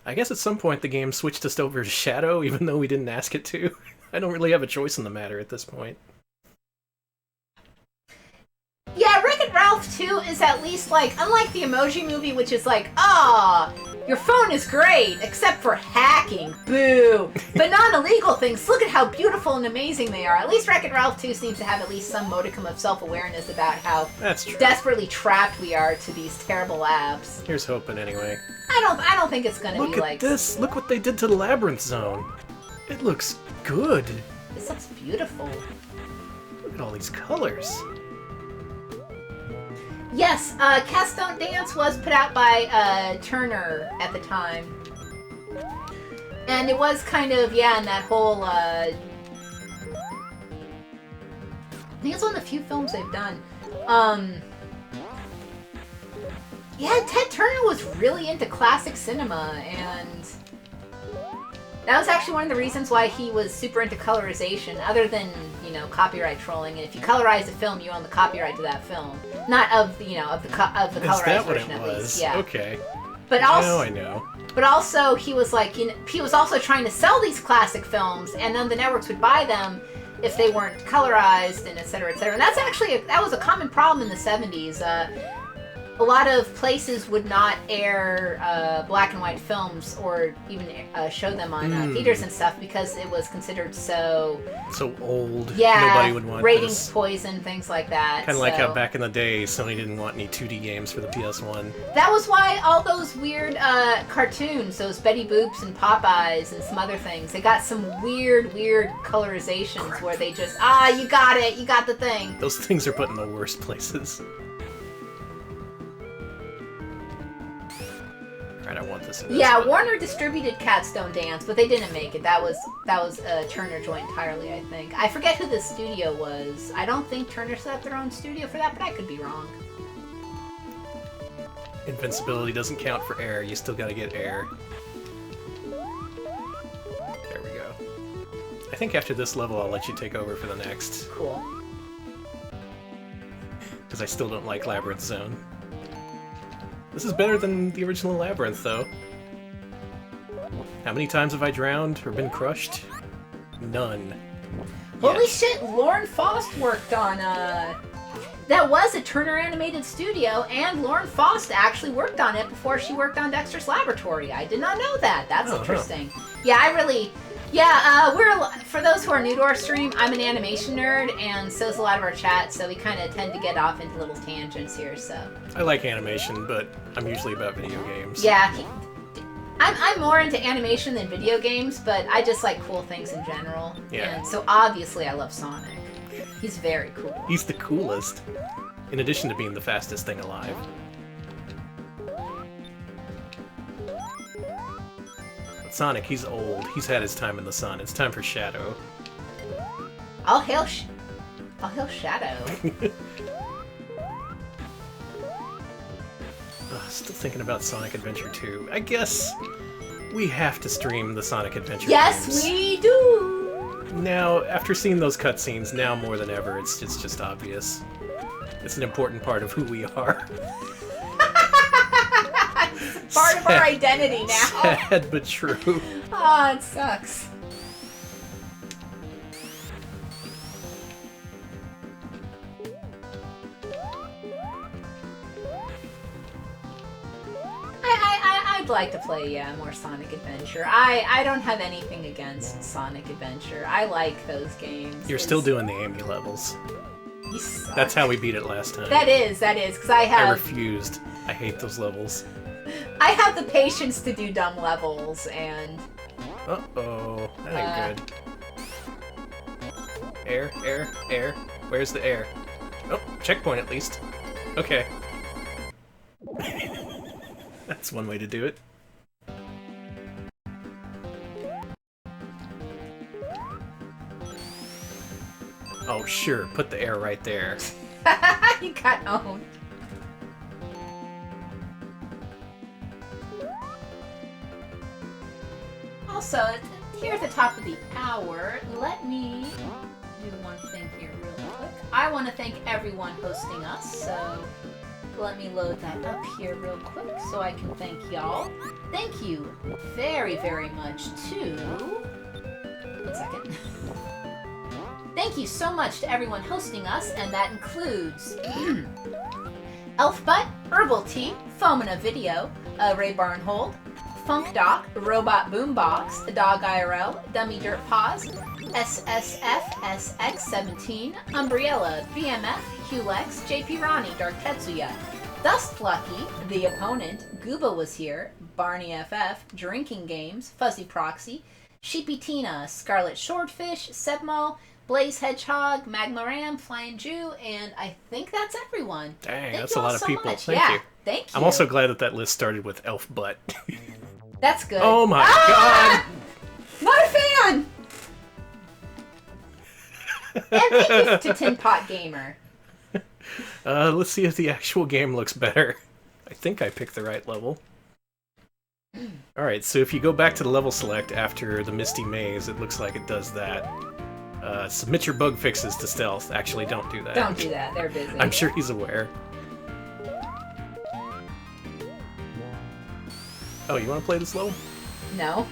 I guess at some point the game switched us over to Shadow, even though we didn't ask it to. I don't really have a choice in the matter at this point. Yeah, Wreck-It Ralph 2 is at least like, unlike the Emoji Movie, which is like, ah, your phone is great, except for hacking, boo. But non-illegal things, look at how beautiful and amazing they are. At least Wreck-It Ralph 2 seems to have at least some modicum of self-awareness about how That's true. desperately trapped we are to these terrible apps. Here's hoping anyway. I don't think it's gonna Look be at like, this! Look what they did to the Labyrinth Zone! It looks good! this looks beautiful. Look at all these colors! Yes, Cats Don't Dance was put out by Turner at the time. And it was kind of, yeah, in that whole, I think it's one of the few films they've done. Yeah, Ted Turner was really into classic cinema, and that was actually one of the reasons why he was super into colorization, other than, you know, copyright trolling. And if you colorize a film, you own the copyright to that film. Not of, you know, of the colorized Is that what version it at was? least. Yeah. Okay. But Now also, I know. but also he was like, you know, he was also trying to sell these classic films, and then the networks would buy them if they weren't colorized, and et cetera, et cetera. And that's actually that was a common problem in the 70s. a lot of places would not air black and white films or even show them on theaters and stuff because it was considered so old. Yeah, nobody would want ratings this. poison, things like that. Kind of like how back in the day, Sony didn't want any 2D games for the PS1. That was why all those weird cartoons, those Betty Boops and Popeyes and some other things, they got some weird colorizations where they just, you got it, you got the thing. Those things are put in the worst places. Alright, I want this. Yeah, Warner distributed Cats Don't Dance, but they didn't make it. That was a Turner joint entirely, I think. I forget who the studio was. I don't think Turner set up their own studio for that, but I could be wrong. Invincibility doesn't count for air. You still gotta get air. There we go. I think after this level, I'll let you take over for the next. Cool. Because I still don't like Labyrinth Zone. This is better than the original Labyrinth, though. How many times have I drowned or been crushed? None. Holy shit, Lauren Faust worked on, that was a Turner Animated Studio, and Lauren Faust actually worked on it before she worked on Dexter's Laboratory. I did not know that. That's interesting. Yeah, for those who are new to our stream, I'm an animation nerd, and so's a lot of our chat, so we kind of tend to get off into little tangents here, so. I like animation, but I'm usually about video games. Yeah, I'm more into animation than video games, but I just like cool things in general. Yeah. And so obviously I love Sonic. He's very cool. He's the coolest, in addition to being the fastest thing alive. Sonic, he's old. He's had his time in the sun. It's time for Shadow. All hail Shadow. Still thinking about Sonic Adventure 2. I guess we have to stream the Sonic Adventure Yes, games. we do! Now, after seeing those cutscenes, now more than ever, it's just obvious. It's an important part of who we are. Part of our identity now. Sad but true. It sucks. I'd like to play, more Sonic Adventure. I don't have anything against Sonic Adventure. I like those games. You're still doing the Amy levels. You suck. That's how we beat it last time. That is, because I refused. I hate those levels. I have the patience to do dumb levels, and... Uh-oh. That ain't good. Air. Where's the air? Oh, checkpoint at least. Okay. That's one way to do it. Oh, sure. Put the air right there. You got owned. Also, here at the top of the hour, let me do one thing here real quick. I want to thank everyone hosting us, so let me load that up here real quick so I can thank y'all. Thank you very, very much to... 1 second. Thank you so much to everyone hosting us, and that includes Elfbutt, Herbal Tea, Fomina Video, Ray Barnhold, Funk Doc, Robot Boombox, Dog IRL, Dummy Dirt Paws, SSF SX17, Umbriella, BMF, Hulex, JP Ronnie, Dark Tetsuya, Dust Lucky, The Opponent, Gooba Was Here, Barney FF, Drinking Games, Fuzzy Proxy, Sheepy Tina, Scarlet Swordfish, Sebmal, Blaze Hedgehog, Magma Ram, Flying Jew, and I think that's everyone. Dang, Thank that's you a all lot of so people. much. Thank yeah, you. Thank you. I'm also glad that list started with Elf Butt. That's good. Oh my god! Not a fan! And thank you to Tin Pot Gamer. Let's see if the actual game looks better. I think I picked the right level. Alright, so if you go back to the level select after the Misty Maze, it looks like it does that. Submit your bug fixes to Stealth. Actually, don't do that. Don't do that, they're busy. I'm sure he's aware. Oh, you want to play this level? No.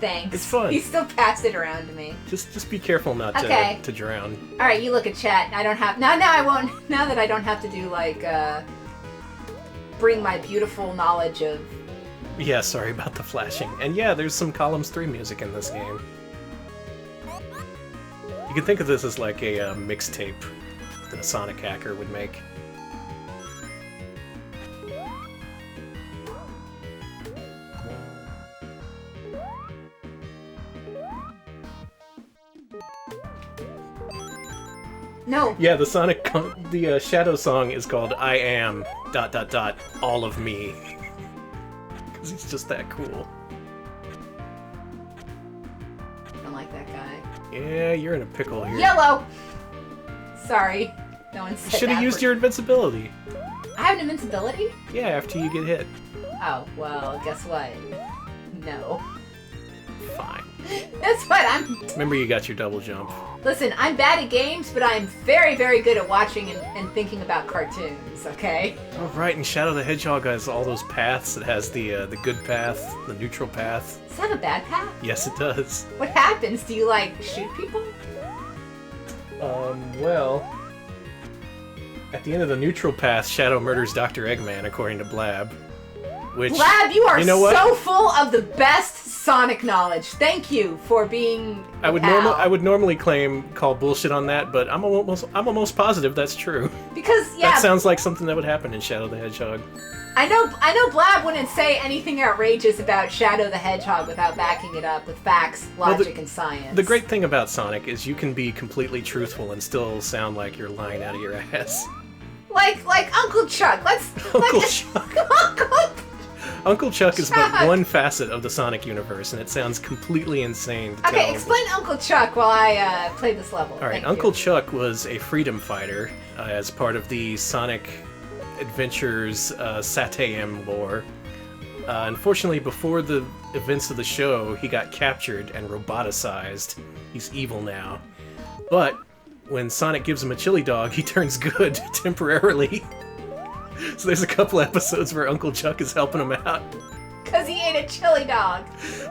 Thanks. It's fun. He still passed it around to me. Just be careful not to drown. Alright, you look at chat. I don't have... Now I won't... Now that I don't have to do, like, bring my beautiful knowledge of... Yeah, sorry about the flashing. And yeah, there's some Columns 3 music in this game. You can think of this as like a mixtape that a Sonic hacker would make. No. Yeah, the Shadow song is called I Am ... all of me. Because he's just that cool. I don't like that guy. Yeah, you're in a pickle here. Yellow! Sorry. No one said You should have used your invincibility. I have an invincibility? Yeah, after you get hit. Oh, well, guess what? No. Fine. That's what Remember you got your double jump. Listen, I'm bad at games, but I'm very, very good at watching and thinking about cartoons, okay? Oh, right, and Shadow the Hedgehog has all those paths. It has the good path, the neutral path. Does it have a bad path? Yes, it does. What happens? Do you, like, shoot people? Well... At the end of the neutral path, Shadow murders Dr. Eggman, according to Blab. Which... Blab, you are know so full of the best Sonic knowledge. Thank you for being I would normally call bullshit on that, but I'm almost positive that's true. Because, yeah... That sounds like something that would happen in Shadow the Hedgehog. I know Blab wouldn't say anything outrageous about Shadow the Hedgehog without backing it up with facts, logic, and science. The great thing about Sonic is you can be completely truthful and still sound like you're lying out of your ass. Like Uncle Chuck. Uncle Chuck. Uncle Chuck is but one facet of the Sonic universe, and it sounds completely insane to Okay, tell. explain Uncle Chuck while I play this level. Alright, Uncle Chuck was a freedom fighter as part of the Sonic Adventures Satayam lore. Unfortunately, before the events of the show, he got captured and roboticized. He's evil now. But when Sonic gives him a chili dog, he turns good temporarily. So there's a couple episodes where Uncle Chuck is helping him out. Because he ate a chili dog.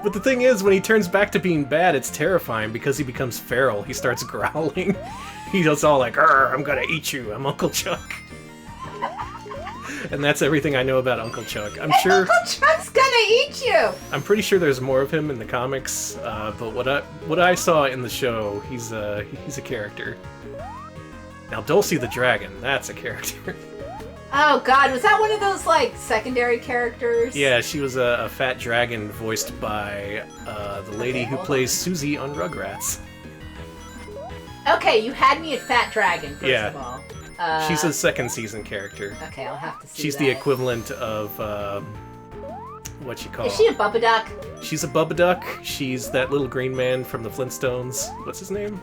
But the thing is, when he turns back to being bad, it's terrifying because he becomes feral. He starts growling. He does all like, "Arr, I'm gonna eat you, I'm Uncle Chuck." And that's everything I know about Uncle Chuck. I'm sure Uncle Chuck's gonna eat you! I'm pretty sure there's more of him in the comics, but what I saw in the show, he's a character. Now, Dulcie the Dragon, that's a character. Oh god, was that one of those, like, secondary characters? Yeah, she was a fat dragon voiced by the lady who plays Susie on Rugrats. Okay, you had me at Fat Dragon, first Yeah. of all. She's a second season character. Okay, I'll have to see She's that. the equivalent of, what you call... Is she a Bubba Duck? She's a Bubba Duck. She's that little green man from the Flintstones. What's his name?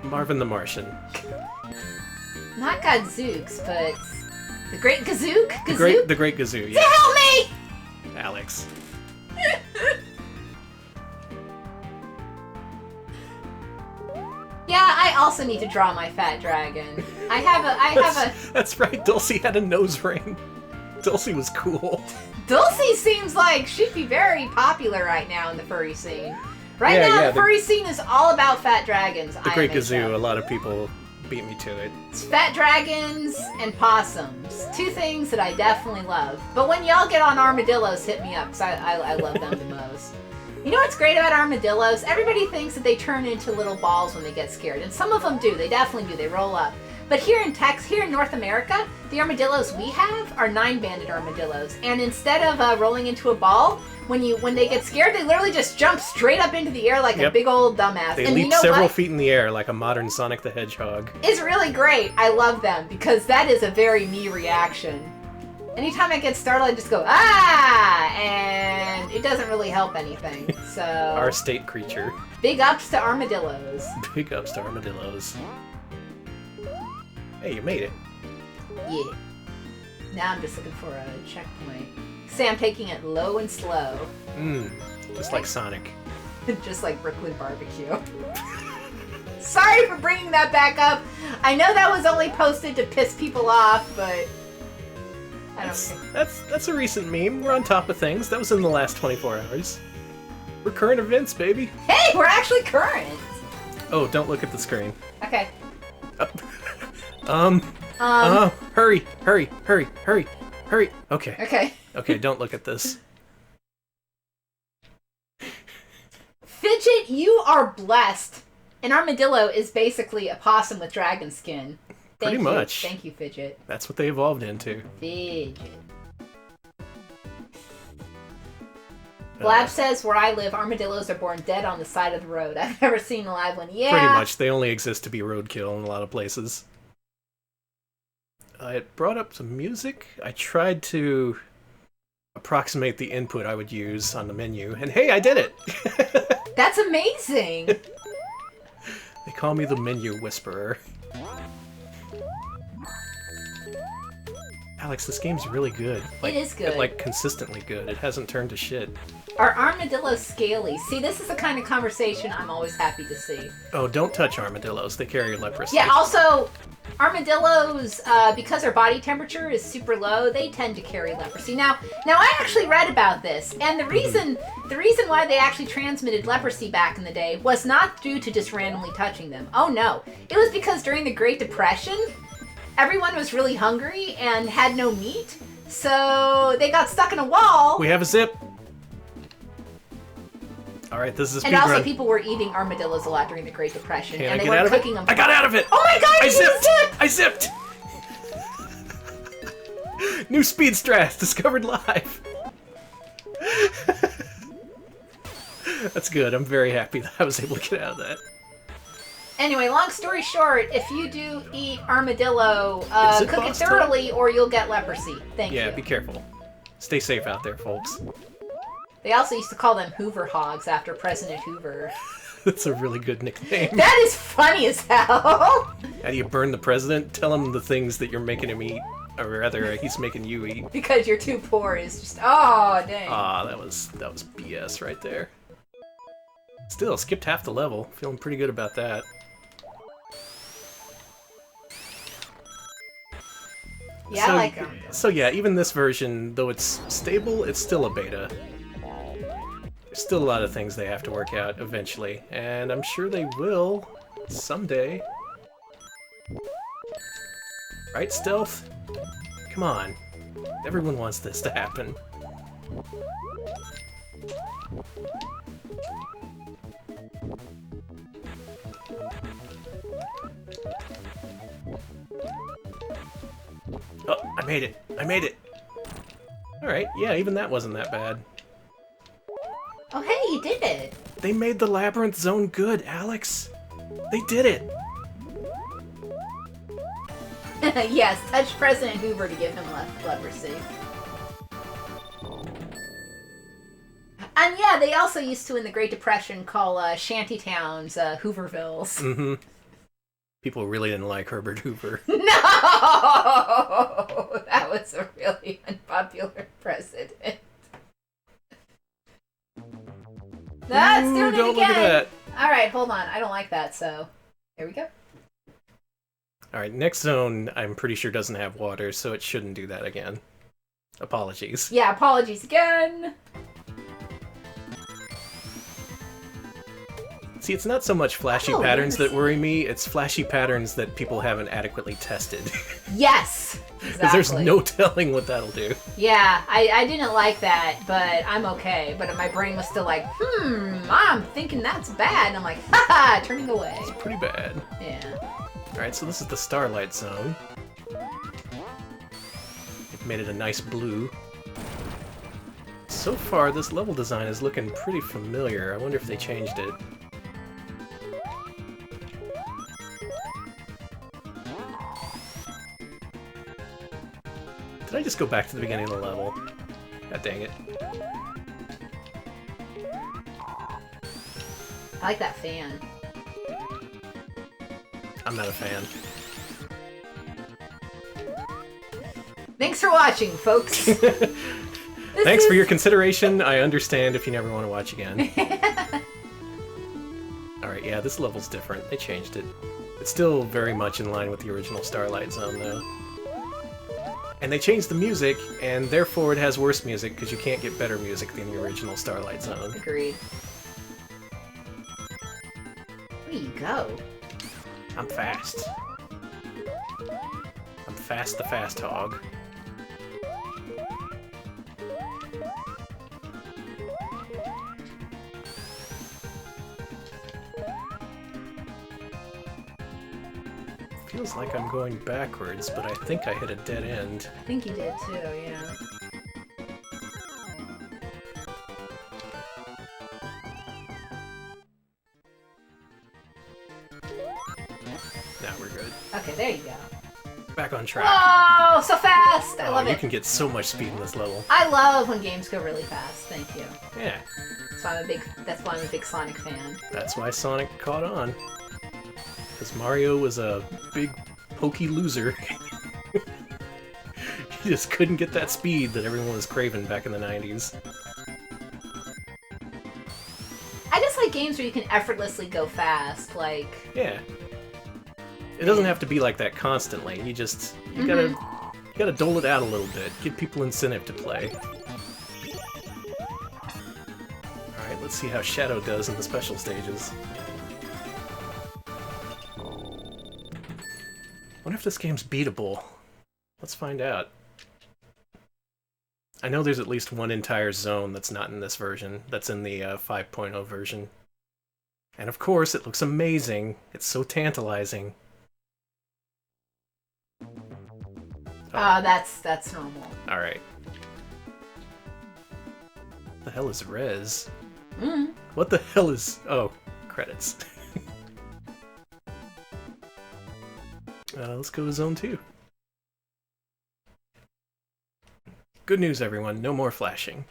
Marvin the Martian. Not Gadzooks, but... The Great Gazook? The Great Gazoo, yeah. Help me! Alex. Yeah, I also need to draw my fat dragon. I have a... That's right, Dulcie had a nose ring. Dulcie was cool. Dulcie seems like she'd be very popular right now in the furry scene. Right Yeah, now, yeah, the furry scene is all about fat dragons. The Great Gazoo, a lot of people beat me to it. It's fat dragons and possums. Two things that I definitely love. But when y'all get on armadillos, hit me up, because I love them the most. You know what's great about armadillos? Everybody thinks that they turn into little balls when they get scared, and some of them do. They definitely do. They roll up. But here in North America, the armadillos we have are 9-banded armadillos, and instead of rolling into a ball, when they get scared, they literally just jump straight up into the air like a big old dumbass. They and leap you know several what? feet in the air like a modern Sonic the Hedgehog. It's really great. I love them because that is a very me reaction. Anytime I get startled, I just go, ah! And it doesn't really help anything, so... Our state creature. Big ups to armadillos. Big ups to armadillos. Hey, you made it. Yeah. Now I'm just looking for a checkpoint. Say I'm taking it low and slow. Just like Sonic. Just like Brooklyn Barbecue. Sorry for bringing that back up. I know that was only posted to piss people off, but... I don't care. That's a recent meme. We're on top of things. That was in the last 24 hours. We're current events, baby. Hey, we're actually current! Oh, don't look at the screen. Okay. Hurry, hurry, hurry, hurry, Hurry! Okay. Okay. Okay, don't look at this. Fidget, you are blessed. An armadillo is basically a possum with dragon skin. Pretty much. Thank you, Fidget. That's what they evolved into. Fidget. Blab says, where I live, armadillos are born dead on the side of the road. I've never seen a live one. Yeah. Pretty much. They only exist to be roadkill in a lot of places. It brought up some music. I tried to approximate the input I would use on the menu, and hey, I did it! That's amazing! They call me the menu whisperer. Alex, this game's really good. It is good. Like, consistently good. It hasn't turned to shit. Are armadillos scaly? See, this is the kind of conversation I'm always happy to see. Oh, don't touch armadillos. They carry leprosy. Yeah, also, armadillos, because their body temperature is super low, they tend to carry leprosy. Now I actually read about this, and the reason why they actually transmitted leprosy back in the day was not due to just randomly touching them. Oh no. It was because during the Great Depression, everyone was really hungry and had no meat, so they got stuck in a wall. We have a zip. Alright, this is a speed And also, run. people were eating armadillos a lot during the Great Depression, Can and I they get out were of it? cooking them. I got out of it! Oh my god, I you zipped! zipped! I zipped! New speed strat discovered live. That's good. I'm very happy that I was able to get out of that. Anyway, long story short, if you do eat armadillo, Is it cook it boss thoroughly or you'll get leprosy. Thank you. Yeah, be careful. Stay safe out there, folks. They also used to call them Hoover hogs after President Hoover. That's a really good nickname. That is funny as hell! How do you burn the president? Tell him the things that you're making him eat. Or rather, he's making you eat. Because you're too poor is just, oh, dang. Ah, that was BS right there. Still, skipped half the level. Feeling pretty good about that. Yeah, so, I like them. So yeah, even this version, though it's stable, it's still a beta. There's still a lot of things they have to work out eventually, and I'm sure they will someday. Right, Stealth? Come on. Everyone wants this to happen. Oh, I made it! I made it! Alright, yeah, even that wasn't that bad. Oh, hey, you did it! They made the Labyrinth Zone good, Alex! They did it! Yes, touch President Hoover to give him leprosy. And yeah, they also used to, in the Great Depression, call shanty towns Hoovervilles. Mm-hmm. People really didn't like Herbert Hoover. No! That was a really unpopular president. Let's do it don't again! look at that! Alright, hold on. I don't like that, so... Here we go. Alright, next zone I'm pretty sure doesn't have water, so it shouldn't do that again. Apologies. Yeah, apologies again! See, it's not so much flashy Oh, patterns that yes. worry me, it's flashy patterns that people haven't adequately tested. Yes! Because Exactly. there's no telling what that'll do. Yeah, I didn't like that, but I'm okay. But my brain was still like, I'm thinking that's bad. And I'm like, haha, turning away. It's pretty bad. Yeah. Alright, so this is the Starlight Zone. They've made it a nice blue. So far, this level design is looking pretty familiar. I wonder if they changed it. Did I just go back to the beginning of the level? God dang it. I like that fan. I'm not a fan. Thanks for watching, folks. Thanks for your consideration. I understand if you never want to watch again. Alright, yeah, this level's different. They changed it. It's still very much in line with the original Starlight Zone, though. And they changed the music, and therefore it has worse music, because you can't get better music than the original Starlight Zone. Agreed. Where you go? I'm fast. I'm fast the fast hog. Feels like I'm going backwards, but I think I hit a dead end. I think you did too, yeah. Now we're good. Okay, there you go. Back on track. Whoa, so fast! I love you it. can get so much speed in this level. I love when games go really fast. Thank you. Yeah. That's why I'm a big Sonic fan. That's why Sonic caught on. Because Mario was a big, pokey loser. He just couldn't get that speed that everyone was craving back in the 90s. I just like games where you can effortlessly go fast, like... Yeah. It doesn't have to be like that constantly. You just... You gotta dole it out a little bit. Give people incentive to play. Alright, let's see how Shadow does in the special stages. Wonder if this game's beatable. Let's find out. I know there's at least one entire zone that's not in this version, that's in the 5.0 version. And of course, it looks amazing. It's so tantalizing. That's normal. Alright. What the hell is res? Mm. What the hell is... Oh, credits. Let's go to Zone 2. Good news, everyone. No more flashing.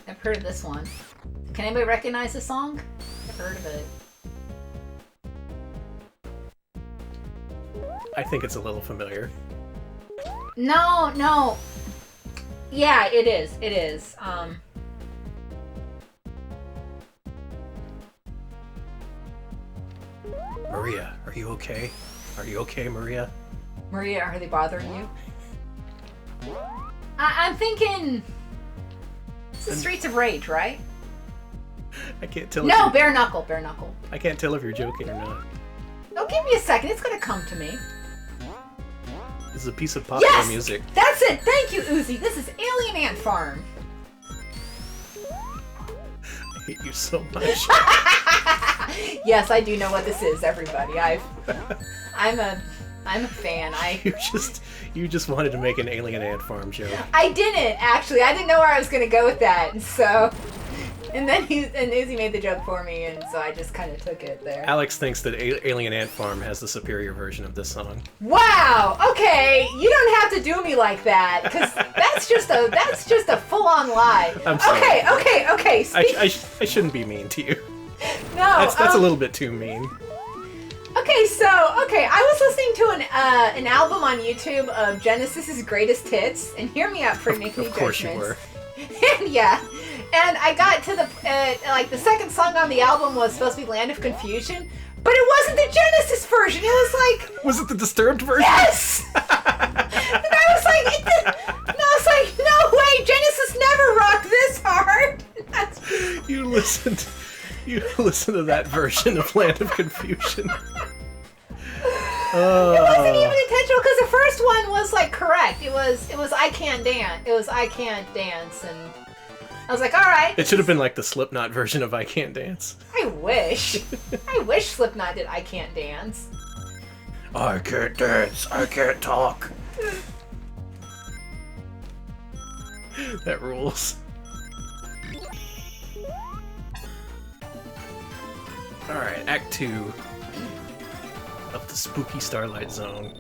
I've heard of this one. Can anybody recognize the song? I've heard of it. I think it's a little familiar. No. Yeah, it is. It is. Maria, are you okay? Are you okay, Maria? Maria, are they bothering you? I'm thinking... It's the Streets of Rage, right? I can't tell. No, Bare Knuckle. I can't tell if you're joking or not. Oh, give me a second. It's gonna come to me. This is a piece of popular music. That's it. Thank you, Uzi. This is Alien Ant Farm. I hate you so much. Yes, I do know what this is, everybody. I'm a fan. You just wanted to make an Alien Ant Farm joke. I didn't actually. I didn't know where I was gonna go with that, and so. And then Uzi made the joke for me, and so I just kind of took it there. Alex thinks that Alien Ant Farm has the superior version of this song. Wow. Okay, you don't have to do me like that, because that's just a full-on lie. I'm sorry. Okay. I shouldn't be mean to you. No, that's a little bit too mean. Okay, I was listening to an album on YouTube of Genesis's greatest hits, and hear me out for making Of course you were. And yeah, and I got to the second song on the album was supposed to be Land of Confusion, but it wasn't the Genesis version. It was like... Was it the Disturbed version? Yes! And I was like, no way, Genesis never rocked this hard. You listened to that version of Land of Confusion. It wasn't even intentional, because the first one was like correct. It was I Can't Dance. It was I Can't Dance, and I was like, all right. It should have been like the Slipknot version of I Can't Dance. I wish Slipknot did I Can't Dance. I can't dance. I can't talk. That rules. Alright, Act 2 of the Spooky Starlight Zone.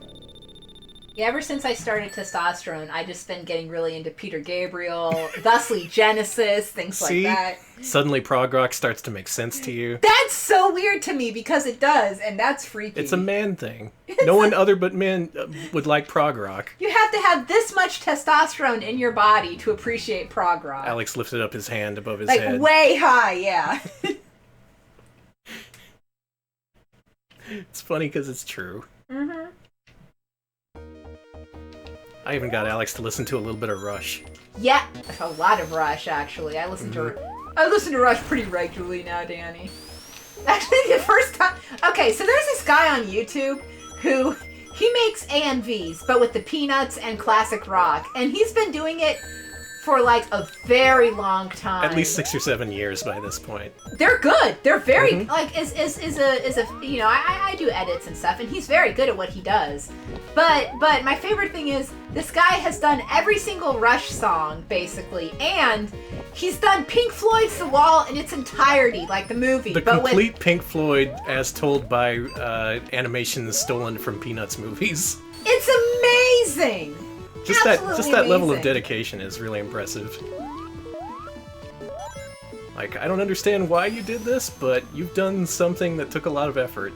Yeah, ever since I started Testosterone, I just been getting really into Peter Gabriel, thusly Genesis, things like that. Suddenly prog rock starts to make sense to you. That's so weird to me, because it does, and that's freaky. It's a man thing. No one other but men would like prog rock. You have to have this much testosterone in your body to appreciate prog rock. Alex lifted up his hand above his head. Like, way high, yeah. It's funny because it's true. Mm-hmm. I even got Alex to listen to a little bit of Rush. Yeah, a lot of Rush, actually. I listen to Rush pretty regularly now, Danny. Actually, the first time... Okay, so there's this guy on YouTube who... He makes AMVs, but with the Peanuts and classic rock. And he's been doing it for like a very long time. At least 6 or 7 years by this point. They're good. They're very like is a you know, I do edits and stuff, and he's very good at what he does. But my favorite thing is this guy has done every single Rush song basically, and he's done Pink Floyd's The Wall in its entirety, like the movie. The complete Pink Floyd as told by animations stolen from Peanuts movies. It's amazing. Just Absolutely that level of amazing. dedication is really impressive. Like, I don't understand why you did this, but you've done something that took a lot of effort.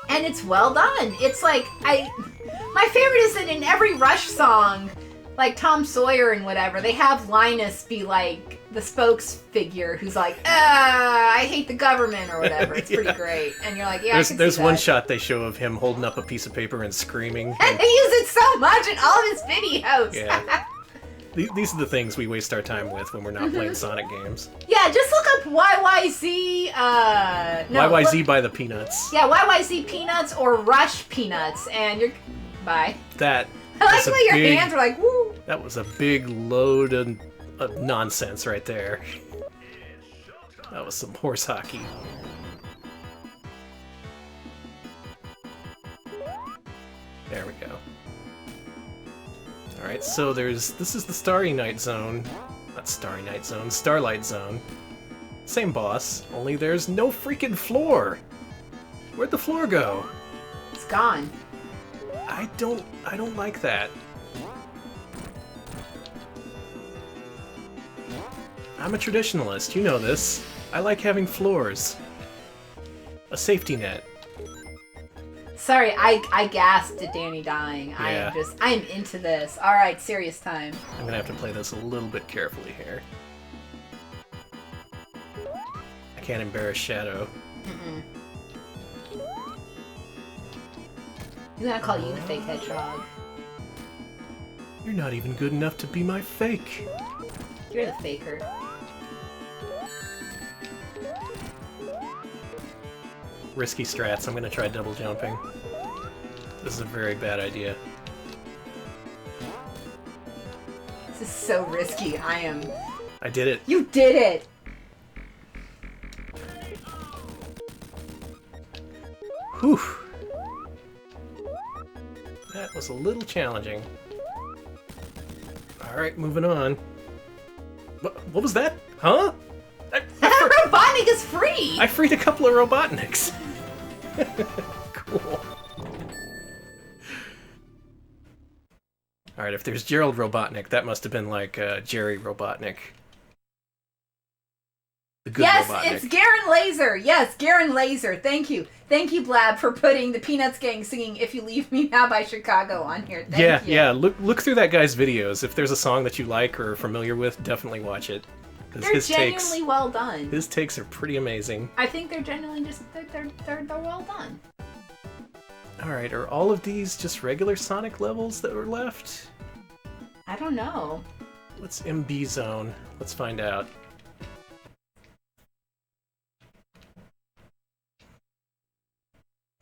And it's well done. It's like my favorite is that in every Rush song, like Tom Sawyer and whatever, they have Linus be like the spokesfigure who's like, I hate the government or whatever. It's pretty great. And you're like, yeah, There's one shot they show of him holding up a piece of paper and screaming. And they use it so much in all of his videos. Yeah. These are the things we waste our time with when we're not playing Sonic games. Yeah, just look up YYZ. YYZ by the Peanuts. Yeah, YYZ Peanuts or Rush Peanuts, and you're. Bye. That. I like the way your hands are like, woo. That was a big load of nonsense right there. That was some horse hockey. There we go. Alright, so this is the Starry Night Zone. Not Starry Night Zone, Starlight Zone. Same boss, only there's no freaking floor! Where'd the floor go? It's gone. I don't like that. I'm a traditionalist, you know this. I like having floors. A safety net. Sorry, I gasped at Danny dying. Yeah. I am into this. Alright, serious time. I'm gonna have to play this a little bit carefully here. I can't embarrass Shadow. He's gonna call you the fake hedgehog. You're not even good enough to be my fake. You're the faker. Risky strats, I'm gonna try double jumping. This is a very bad idea. This is so risky. I did it. You did it! Whew. That was a little challenging. Alright, moving on. What was that? Huh? Robotnik is free! I freed a couple of Robotniks. Cool. Alright, if there's Gerald Robotnik, that must have been like Jerry Robotnik. The good Yes, Robotnik. it's Garen Laser! Yes, Garen Laser. Thank you. Thank you, Blab, for putting the Peanuts Gang singing If You Leave Me Now by Chicago on here. Thank you. Yeah, look through that guy's videos. If there's a song that you like or are familiar with, definitely watch it. They're genuinely well done. His takes are pretty amazing. I think they're genuinely just, they're well done. Alright, are all of these just regular Sonic levels that were left? I don't know. What's MB Zone? Let's find out.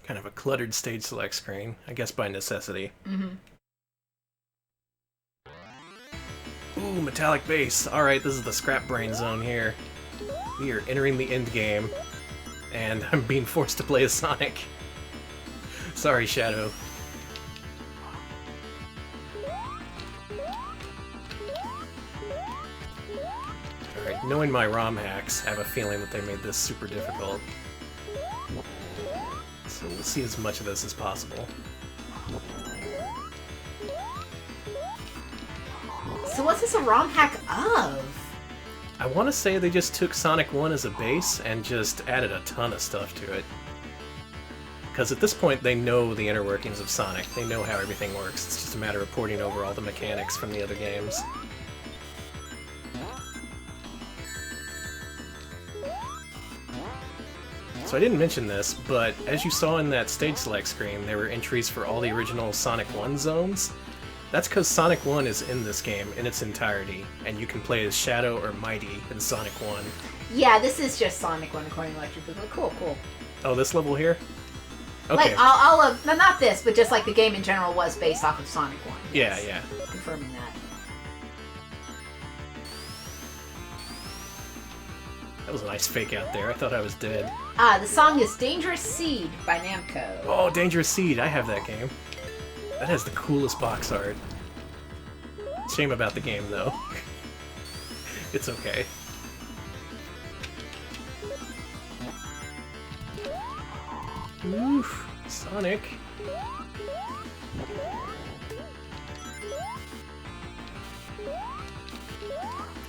Kind of a cluttered stage select screen, I guess by necessity. Ooh, metallic bass. Alright, this is the Scrap Brain Zone here. We are entering the end game, and I'm being forced to play as Sonic. Sorry, Shadow. Alright, knowing my ROM hacks, I have a feeling that they made this super difficult. So we'll see as much of this as possible. So what's this a ROM hack of? I want to say they just took Sonic 1 as a base and just added a ton of stuff to it. Because at this point they know the inner workings of Sonic, they know how everything works, it's just a matter of porting over all the mechanics from the other games. So I didn't mention this, but as you saw in that stage select screen, there were entries for all the original Sonic 1 zones. That's because Sonic 1 is in this game in its entirety, and you can play as Shadow or Mighty in Sonic 1. Yeah, this is just Sonic 1 according to Electric Boogaloo. Cool, cool. Oh, this level here? Okay. Like, all of, no, not this, but just like the game in general was based off of Sonic 1. Yeah, Yes. yeah. Confirming that. That was a nice fake out there. I thought I was dead. The song is Dangerous Seed by Namco. Oh, Dangerous Seed. I have that game. That has the coolest box art. Shame about the game, though. It's okay. Oof. Sonic.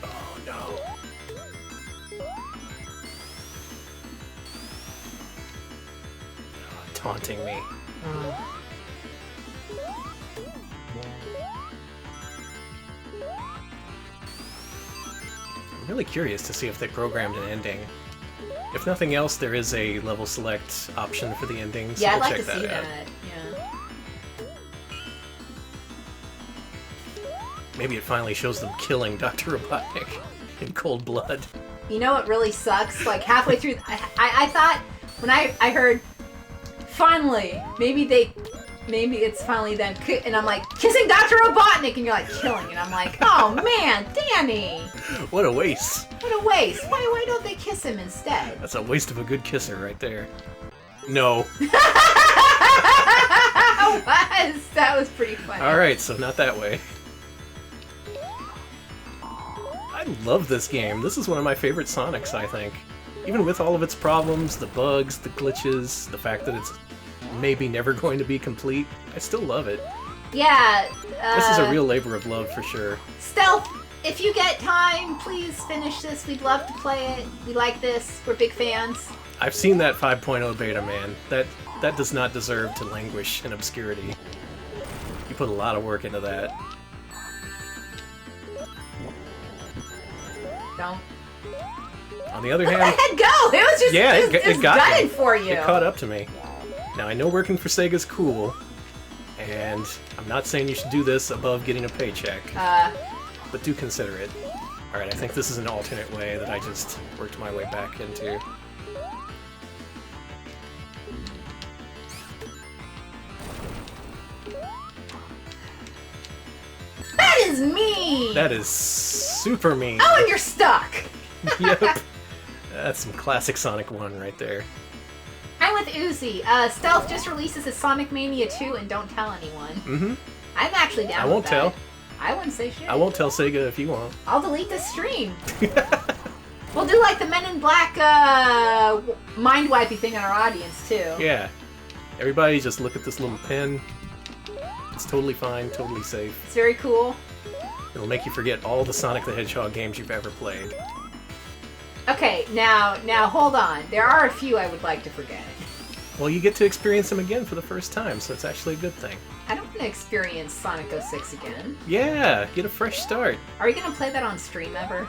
Oh, no. Taunting me. I'm really curious to see if they programmed an ending. If nothing else, there is a level select option for the ending, so Yeah, we'll I'd like check to see out. that. Yeah. Maybe it finally shows them killing Dr. Robotnik in cold blood. You know what really sucks? Like halfway through, I thought when I heard finally, maybe it's finally them, and I'm like kissing Dr. Robotnik, and you're like killing, and I'm like, oh man, Danny, What a waste. what a waste. Why don't they kiss him instead? That's a waste of a good kisser right there. No. That was pretty funny. Alright, so not that way. I love this game. This is one of my favorite Sonics, I think. Even with all of its problems, the bugs, the glitches, the fact that it's maybe never going to be complete, I still love it. Yeah. This is a real labor of love for sure. Stealth, if you get time, please finish this. We'd love to play it. We like this. We're big fans. I've seen that 5.0 beta, man. That does not deserve to languish in obscurity. You put a lot of work into that. Don't. On the other Let hand, the head go! It was just yeah, it it got gutted me. for you. It caught up to me. Now, I know working for Sega's cool, and I'm not saying you should do this above getting a paycheck, but do consider it. Alright, I think this is an alternate way that I just worked my way back into. That is mean! That is super mean. Oh, and you're stuck! Yep. That's some classic Sonic 1 right there. I'm with Uzi. Stealth just releases a Sonic Mania 2 and don't tell anyone. Mm-hmm. I'm actually down I with won't that. tell. I wouldn't say shit. I won't tell Sega if you won't. I'll delete this stream. We'll do like the Men in Black mind-wipey thing on our audience, too. Yeah. Everybody just look at this little pen. It's totally fine, totally safe. It's very cool. It'll make you forget all the Sonic the Hedgehog games you've ever played. Okay, now hold on. There are a few I would like to forget. Well, you get to experience them again for the first time, so it's actually a good thing. I don't want to experience Sonic 06 again. Yeah, get a fresh start. Are we going to play that on stream ever?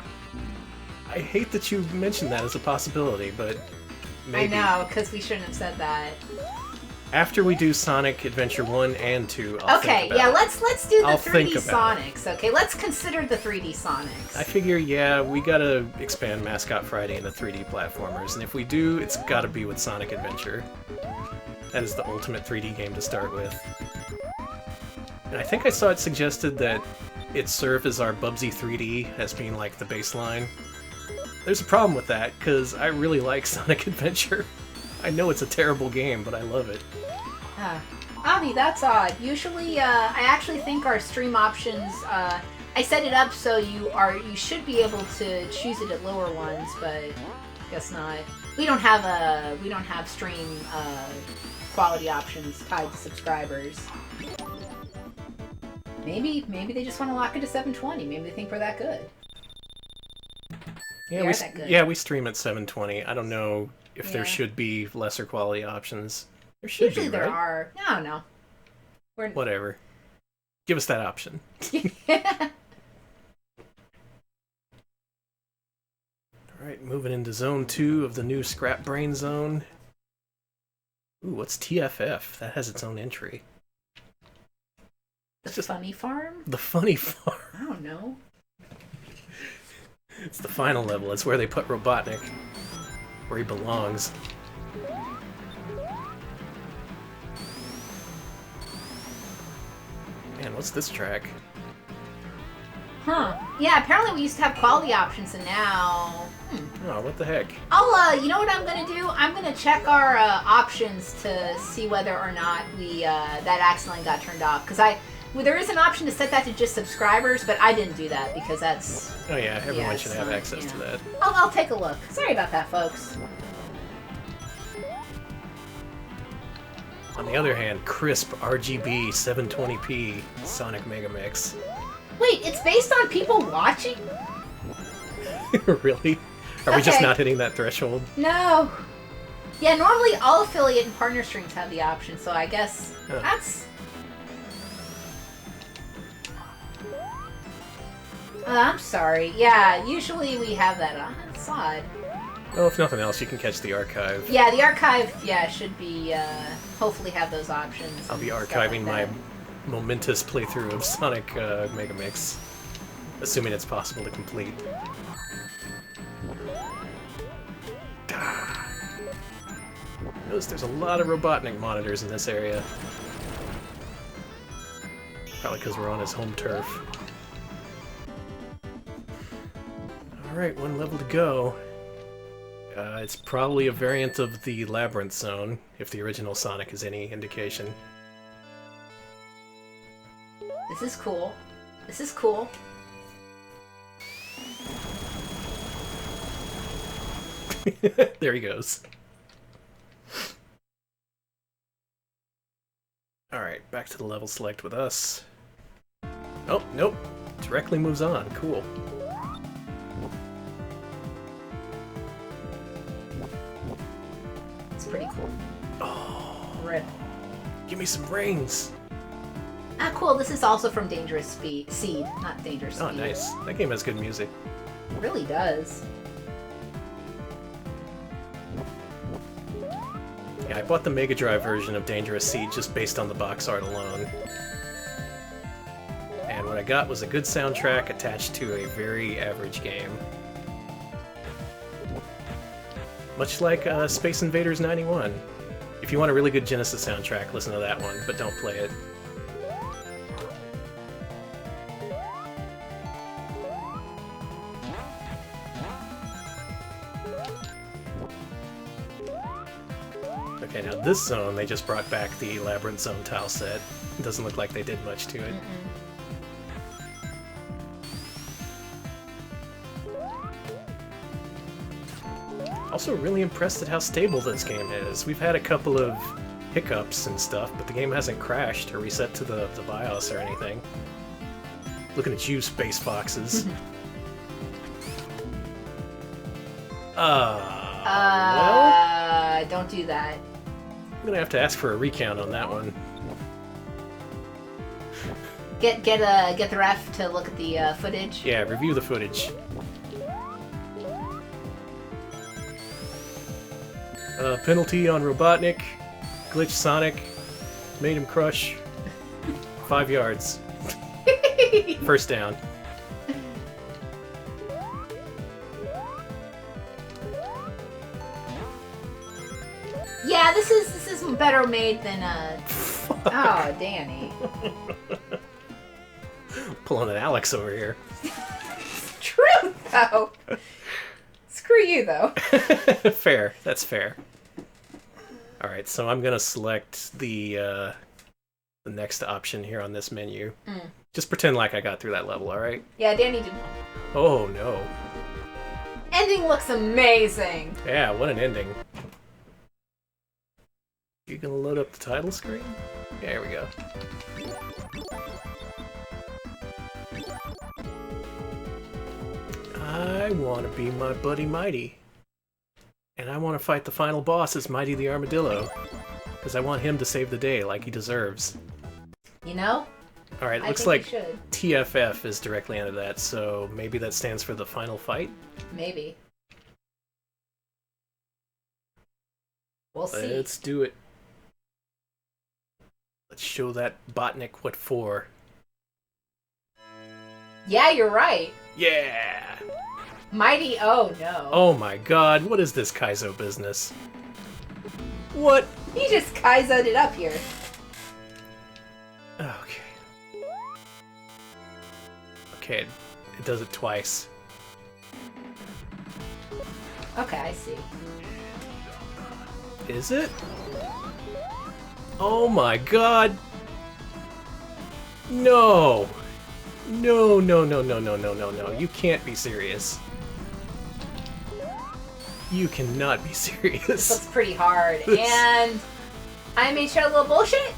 I hate that you mentioned that as a possibility, but maybe. I know, because we shouldn't have said that. After we do Sonic Adventure 1 and 2, I'll Okay, think about yeah, it. let's do the I'll 3D think about Sonics. Okay, let's consider the 3D Sonics. I figure, yeah, we gotta expand Mascot Friday into 3D platformers, and if we do, it's gotta be with Sonic Adventure. That is the ultimate 3D game to start with. And I think I saw it suggested that it serve as our Bubsy 3D as being like the baseline. There's a problem with that, because I really like Sonic Adventure. I know it's a terrible game, but I love it. Avi, that's odd. Usually, I actually think our stream options, I set it up so you should be able to choose it at lower ones, but guess not. We don't have stream quality options tied to subscribers. Maybe they just want to lock it to 720. Maybe they think we're that good. Yeah, we stream at 720. I don't know if there should be lesser quality options. There should Usually be, there right? are. I don't know. Whatever. Give us that option. Alright, moving into Zone 2 of the new Scrap Brain Zone. Ooh, what's TFF? That has its own entry. The Funny Farm? The Funny Farm. I don't know. It's the final level. It's where they put Robotnik. Where he belongs. Man, what's this track? Huh. Yeah, apparently we used to have quality options, and now... Oh, what the heck? I'll, you know what I'm gonna do? I'm gonna check our options to see whether or not we, that accidentally got turned off. Because well, there is an option to set that to just subscribers, but I didn't do that because that's... Oh yeah, everyone should have access to that. I'll take a look. Sorry about that, folks. On the other hand, crisp RGB 720p Sonic Megamix. Wait, it's based on people watching? Really? Are we just not hitting that threshold? No. Yeah, normally all affiliate and partner streams have the option, so I guess that's... I'm sorry. Yeah, usually we have that on. It's odd. Well, if nothing else, you can catch the archive. Yeah, the archive, should be, hopefully have those options. I'll be archiving my momentous playthrough of Sonic Megamix, assuming it's possible to complete. Notice there's a lot of Robotnik monitors in this area. Probably because we're on his home turf. Alright, one level to go. It's probably a variant of the Labyrinth Zone, if the original Sonic is any indication. This is cool. This is cool. There he goes. Alright, back to the level select with us. Oh, nope. Directly moves on. Cool. It's pretty cool. Oh, Rip. give me some rings. Ah, cool. This is also from Dangerous Seed, not Dangerous Speed. Oh, nice. That game has good music. It really does. Yeah, I bought the Mega Drive version of Dangerous Seed just based on the box art alone. And what I got was a good soundtrack attached to a very average game. Much like Space Invaders 91. If you want a really good Genesis soundtrack, listen to that one, but don't play it. Okay, now this zone, they just brought back the Labyrinth Zone tile set. It doesn't look like they did much to it. Also really impressed at how stable this game is. We've had a couple of hiccups and stuff, but the game hasn't crashed or reset to the BIOS or anything. Looking at you, Space Foxes. Well, don't do that. I'm gonna have to ask for a recount on that one. Get the ref to look at the footage. Yeah, review the footage. Penalty on Robotnik. Glitch Sonic. Made him crush. 5 yards. First down. Yeah, this is better made than Oh, Danny. Pulling an Alex over here. True though. Screw you though. Fair. That's fair. All right, so I'm gonna select the next option here on this menu. Just pretend like I got through that level. All right. Yeah, Danny did. Oh no. Ending looks amazing. Yeah, what an ending. You gonna load up the title screen? Yeah, here we go. I want to be my buddy Mighty. And I want to fight the final boss as Mighty the Armadillo. Because I want him to save the day like he deserves. You know? Alright, looks like TFF is directly under that, so maybe that stands for the final fight? Maybe. We'll see. Let's do it. Let's show that Botnik what for. Yeah, you're right. Yeah! Mighty, oh no. Oh my god, what is this Kaizo business? What? He just Kaizo'd it up here. Okay. Okay, It does it twice. Okay, I see. Is it? Oh my god! No! No, no, no, no, no, no, no, no. You can't be serious. You cannot be This serious. looks pretty hard. And I made sure a little bullshit.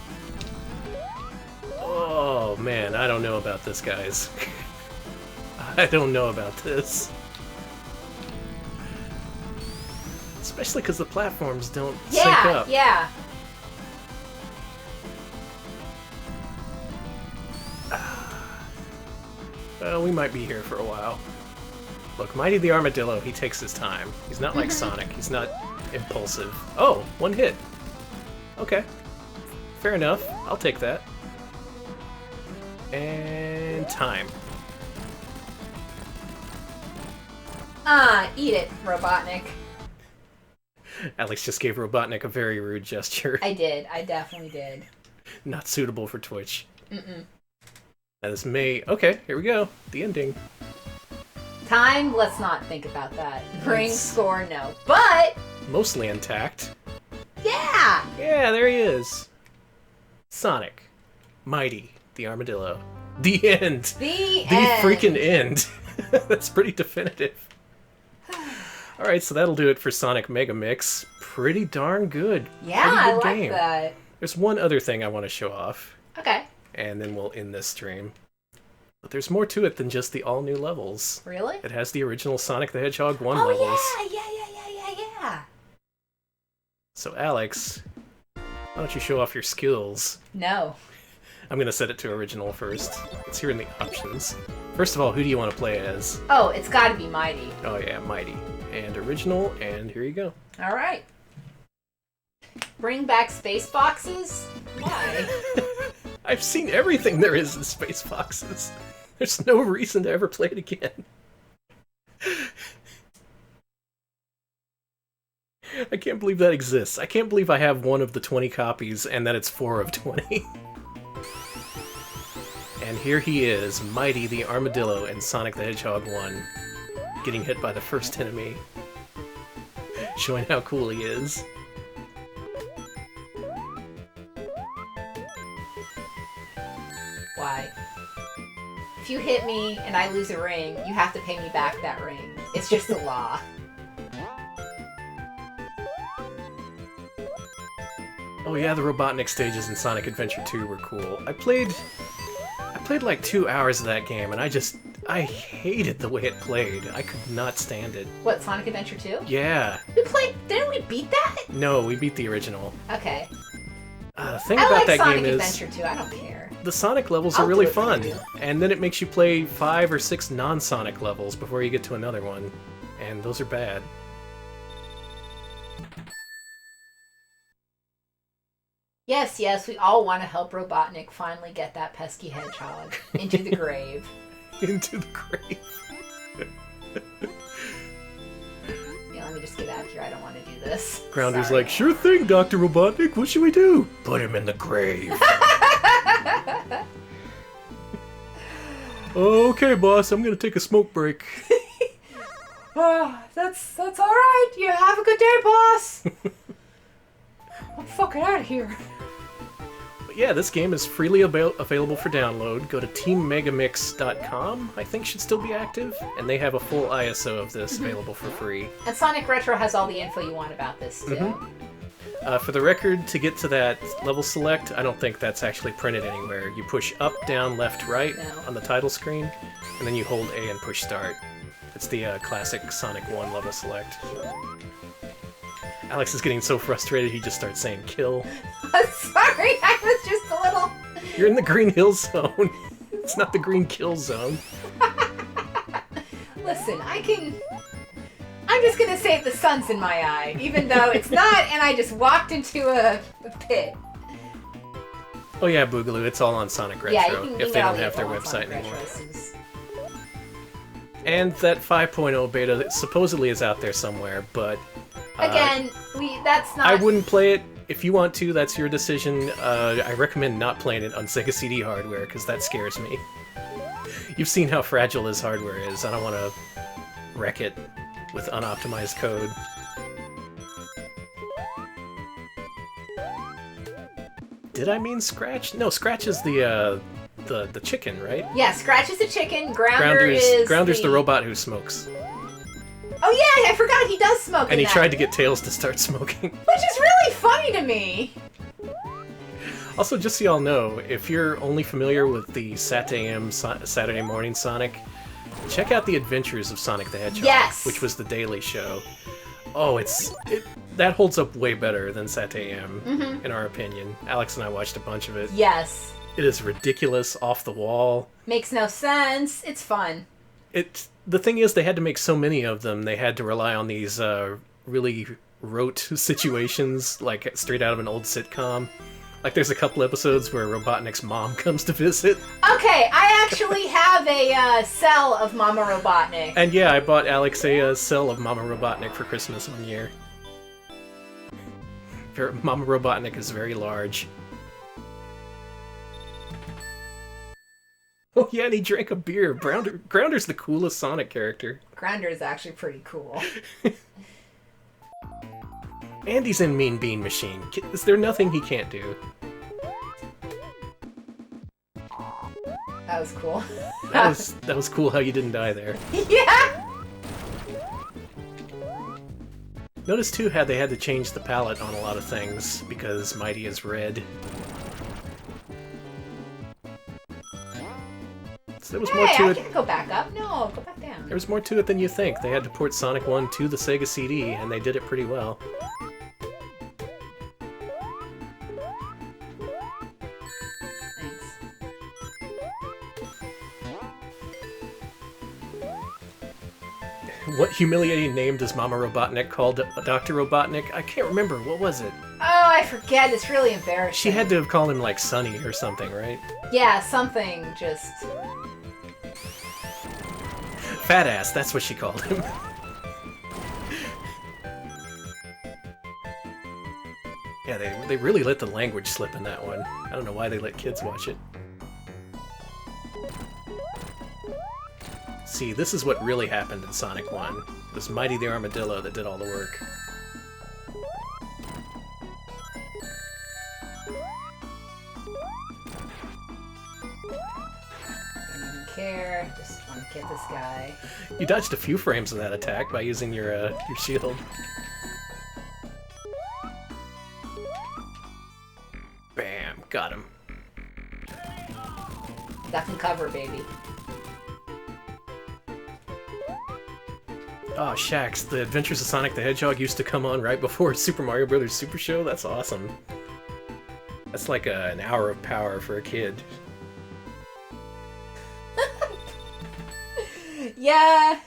Oh man, I don't know about this, guys. I don't know about this. Especially because the platforms don't sync up. Yeah. Well, we might be here for a while. Look, Mighty the Armadillo, he takes his time. He's not like Sonic. He's not impulsive. Oh, one hit. Okay. Fair enough. I'll take that. And time. Eat it, Robotnik. Alex just gave Robotnik a very rude gesture. I did. I definitely did. Not suitable for Twitch. That is May. Okay, here we go. The ending. Time, let's not think about that. Ring, score, no. But, Mostly intact. yeah! Yeah, there he is. Sonic. Mighty. The Armadillo. The end. The The end. freaking end. That's pretty definitive. Alright, so that'll do it for Sonic Megamix. Pretty darn good. Yeah, Pretty I good like game. that. There's one other thing I want to show off, Okay. and then we'll end this stream. But there's more to it than just the all-new levels. Really? It has the original Sonic the Hedgehog 1 Oh, levels. yeah. So Alex, why don't you show off your skills? No. I'm gonna set it to original first. It's here in the options. First of all, who do you want to play as? Oh, it's gotta be Mighty. Oh yeah, Mighty. And original, and here you go. Alright. Bring back Space Foxes? Why? I've seen everything there is in Space Foxes. There's no reason to ever play it again. I can't believe that exists. I can't believe I have one of the 20 copies and that it's 4 of 20. And here he is, Mighty the Armadillo in Sonic the Hedgehog 1, getting hit by the first enemy. Showing how cool he is. Why? If you hit me and I lose a ring, you have to pay me back that ring. It's just the law. Oh yeah, the Robotnik stages in Sonic Adventure 2 were cool. I played like 2 hours of that game, and I hated the way it played. I could not stand it. What, Sonic Adventure 2? Yeah. Didn't we beat that? No, we beat the original. Okay. The thing I about like that Sonic game is Adventure 2, I don't care. the Sonic levels are I'll really do it for fun, you. and then it makes you play 5 or 6 non-Sonic levels before you get to another one, and those are bad. Yes, we all want to help Robotnik finally get that pesky hedgehog into the grave. Into the grave. Yeah, let me just get out of here. I don't want to do this. Grounder's Sorry. like, sure thing, Dr. Robotnik, what should we do? Put him in the grave. Okay, boss, I'm gonna take a smoke break. That's all right. You have a good day, boss. I'm fucking out of here. But yeah, this game is freely available for download. Go to teammegamix.com, I think should still be active, and they have a full ISO of this available for free. And Sonic Retro has all the info you want about this too. For the record, to get to that level select, I don't think that's actually printed anywhere. You push up, down, left, right No. on the title screen, and then you hold A and push start. It's the classic Sonic 1 level select. Alex is getting so frustrated he just starts saying kill. Sorry, I was just a little. You're in the Green Hill Zone. It's not the Green Kill Zone. Listen, I'm just gonna say the sun's in my eye, even though it's not, and I just walked into a pit. Oh yeah, Boogaloo, it's all on Sonic Retro, Yeah, you can if they don't have their website anymore. And that 5.0 beta supposedly is out there somewhere, but... Again, that's not... I wouldn't play it. If you want to, that's your decision. I recommend not playing it on Sega CD hardware, because that scares me. You've seen how fragile this hardware is. I don't want to wreck it with unoptimized code. Did I mean Scratch? No, Scratch is the chicken, right? Yeah, Scratch is the chicken. Grounder's the robot who smokes. Oh yeah, I forgot he does smoke. And he tried to get Tails to start smoking. Which is really funny to me. Also, just so y'all know, if you're only familiar with the Saturday morning Sonic, check out the Adventures of Sonic the Hedgehog, yes! which was the daily show. Oh, that holds up way better than Sat AM, in our opinion. Alex and I watched a bunch of it. Yes. It is ridiculous, off the wall. Makes no sense. It's fun. The thing is, they had to make so many of them, they had to rely on these really rote situations, like straight out of an old sitcom. Like, there's a couple episodes where Robotnik's mom comes to visit. Okay, I actually have a cell of Mama Robotnik. And yeah, I bought Alex a cell of Mama Robotnik for Christmas one year. Mama Robotnik is very large. Oh yeah, and he drank a beer. Grounder's the coolest Sonic character. Grounder is actually pretty cool. And he's in Mean Bean Machine. Is there nothing he can't do? That was cool. That was cool how you didn't die there. Yeah! Notice too how they had to change the palette on a lot of things because Mighty is red. So there was more to it. I can't go back up. No, go back down. There was more to it than you think. They had to port Sonic 1 to the Sega CD, and they did it pretty well. Thanks. What humiliating name does Mama Robotnik call Dr. Robotnik? I can't remember. What was it? Oh, I forget. It's really embarrassing. She had to have called him, like, Sonny or something, right? Yeah, something just... Fat ass, that's what she called him. Yeah, they really let the language slip in that one. I don't know why they let kids watch it. See, this is what really happened in Sonic 1. It was Mighty the Armadillo that did all the work. Care. Just want to get this guy. You dodged a few frames of that attack by using your shield. Bam, got him. Duck and cover, baby. Oh, Shax, the Adventures of Sonic the Hedgehog used to come on right before Super Mario Bros. Super Show? That's awesome. That's like an hour of power for a kid. Yeah.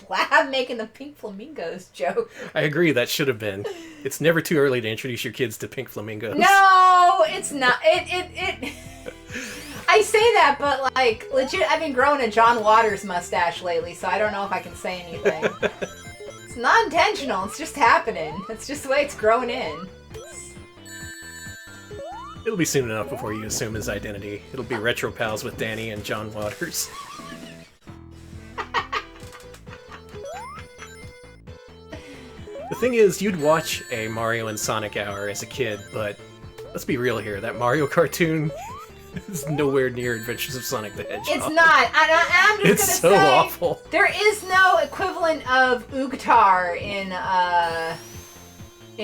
Blab making the Pink Flamingos joke. I agree, that should have been. It's never too early to introduce your kids to Pink Flamingos. No, it's not. I say that, but like, legit, I've been growing a John Waters mustache lately, so I don't know if I can say anything. It's not intentional, it's just happening. It's just the way it's growing in. It'll be soon enough before you assume his identity. It'll be Retro Pals with Danny and John Waters. The thing is, you'd watch a Mario and Sonic hour as a kid, but let's be real here, that Mario cartoon is nowhere near Adventures of Sonic the Hedgehog. It's not. I'm just It's gonna so say, awful. There is no equivalent of Oogtar in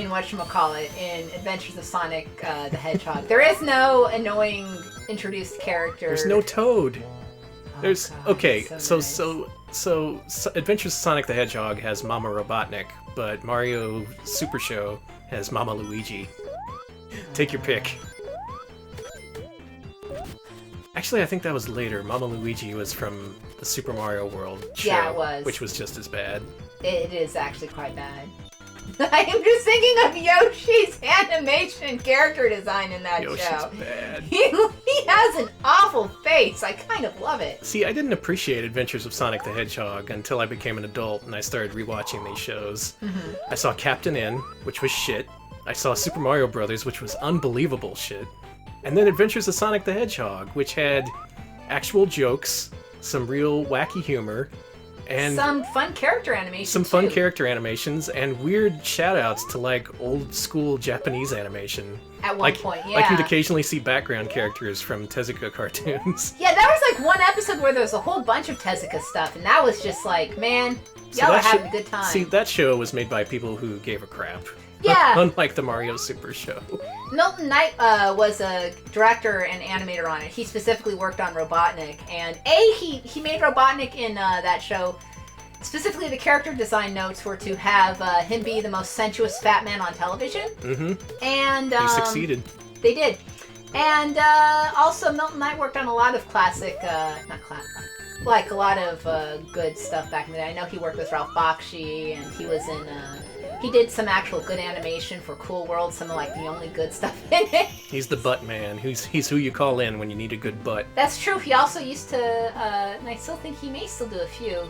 whatchamacallit, in Adventures of Sonic the Hedgehog. There is no annoying introduced character. There's no Toad. There's God, okay, so so Adventures of Sonic the Hedgehog has Mama Robotnik, but Mario Super Show has Mama Luigi. Take your pick. Actually, I think that was later. Mama Luigi was from the Super Mario World show, Yeah, it was. which was just as bad. It is actually quite bad. I am just thinking of Yoshi's animation character design in that Yoshi's show. bad. He has an awful face. I kind of love it. See, I didn't appreciate Adventures of Sonic the Hedgehog until I became an adult and I started rewatching these shows. I saw Captain N, which was shit. I saw Super Mario Brothers, which was unbelievable shit. And then Adventures of Sonic the Hedgehog, which had actual jokes, some real wacky humor, and some fun character animations. Some fun character animations and weird shoutouts to like old school Japanese animation. At one point, yeah. Like you'd occasionally see background characters from Tezuka cartoons. Yeah, there was like one episode where there was a whole bunch of Tezuka stuff, and that was just like, man, y'all are having a good time. See, that show was made by people who gave a crap. Yeah. Unlike the Mario Super Show. Milton Knight was a director and animator on it. He specifically worked on Robotnik, and he made Robotnik in that show. Specifically, the character design notes were to have him be the most sensuous fat man on television. Mm-hmm. And he succeeded. They did. And also, Milton Knight worked on a lot of classic, like a lot of good stuff back in the day. I know he worked with Ralph Bakshi, and he was in. He did some actual good animation for Cool World, some of like the only good stuff in it. He's the butt man. He's who you call in when you need a good butt. That's true. He also used to, and I still think he may still do a few,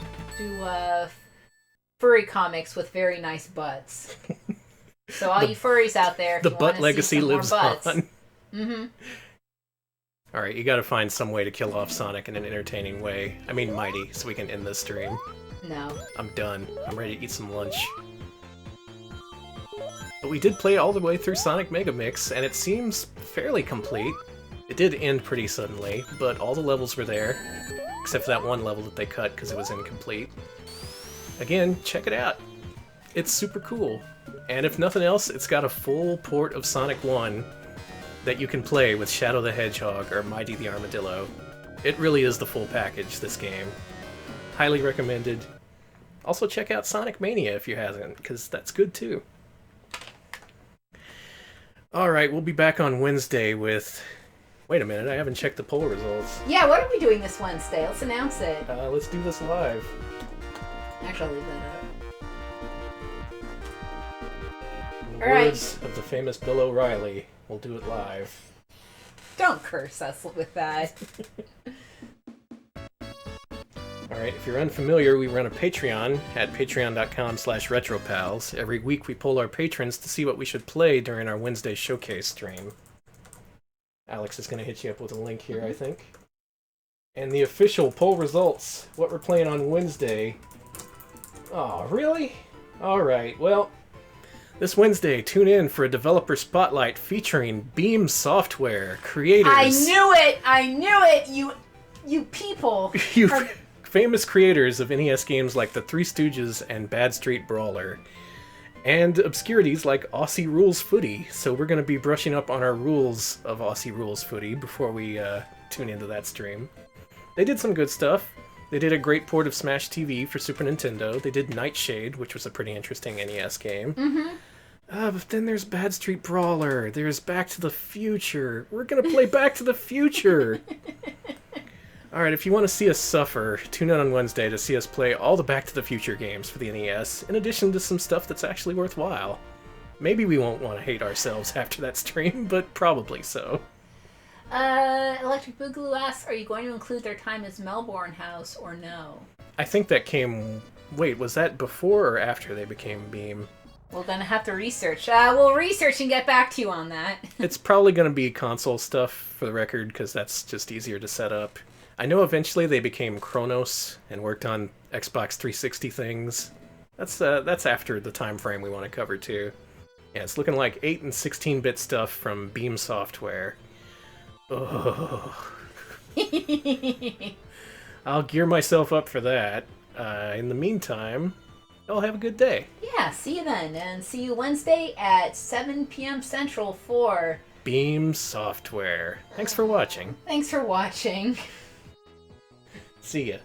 furry comics with very nice butts. So all you furries out there, if the you butt want to legacy see some lives more butts. on. Mm-hmm. All right, you got to find some way to kill off Sonic in an entertaining way. I mean, Mighty, so we can end this stream. No. I'm done. I'm ready to eat some lunch. But we did play all the way through Sonic Megamix, and it seems fairly complete. It did end pretty suddenly, but all the levels were there, except for that one level that they cut because it was incomplete. Again, check it out. It's super cool. And if nothing else, it's got a full port of Sonic 1 that you can play with Shadow the Hedgehog or Mighty the Armadillo. It really is the full package, this game. Highly recommended. Also check out Sonic Mania if you haven't, because that's good too. Alright, we'll be back on Wednesday with... Wait a minute, I haven't checked the poll results. Yeah, what are we doing this Wednesday? Let's announce it. Let's do this live. Actually, I'll leave that up. In the words of the famous Bill O'Reilly, we'll do it live. Don't curse us with that. Alright, if you're unfamiliar, we run a Patreon at patreon.com/retropals. Every week we poll our patrons to see what we should play during our Wednesday showcase stream. Alex is going to hit you up with a link here, I think. And the official poll results, what we're playing on Wednesday. Oh, really? Alright, well, this Wednesday, tune in for a developer spotlight featuring Beam Software, creators... I knew it! I knew it! You people! Famous creators of NES games like the Three Stooges and Bad Street Brawler, and obscurities like Aussie Rules Footy, so we're going to be brushing up on our rules of Aussie Rules Footy before we tune into that stream. They did some good stuff. They did a great port of Smash TV for Super Nintendo. They did Nightshade, which was a pretty interesting NES game. Mm-hmm. But then there's Bad Street Brawler, there's Back to the Future. We're going to play Back to the Future! Alright, if you want to see us suffer, tune in on Wednesday to see us play all the Back to the Future games for the NES, in addition to some stuff that's actually worthwhile. Maybe we won't want to hate ourselves after that stream, but probably so. Electric Boogaloo asks, are you going to include their time as Melbourne House, or no? I think that came... Wait, was that before or after they became Beam? We're going to have to research. We'll research and get back to you on that. It's probably going to be console stuff, for the record, because that's just easier to set up. I know eventually they became Kronos and worked on Xbox 360 things. That's after the time frame we want to cover too. Yeah, it's looking like 8 and 16-bit stuff from Beam Software. Oh. I'll gear myself up for that. In the meantime, y'all have a good day. Yeah, see you then, and see you Wednesday at 7 p.m. Central for Beam Software. Thanks for watching. Thanks for watching. See ya.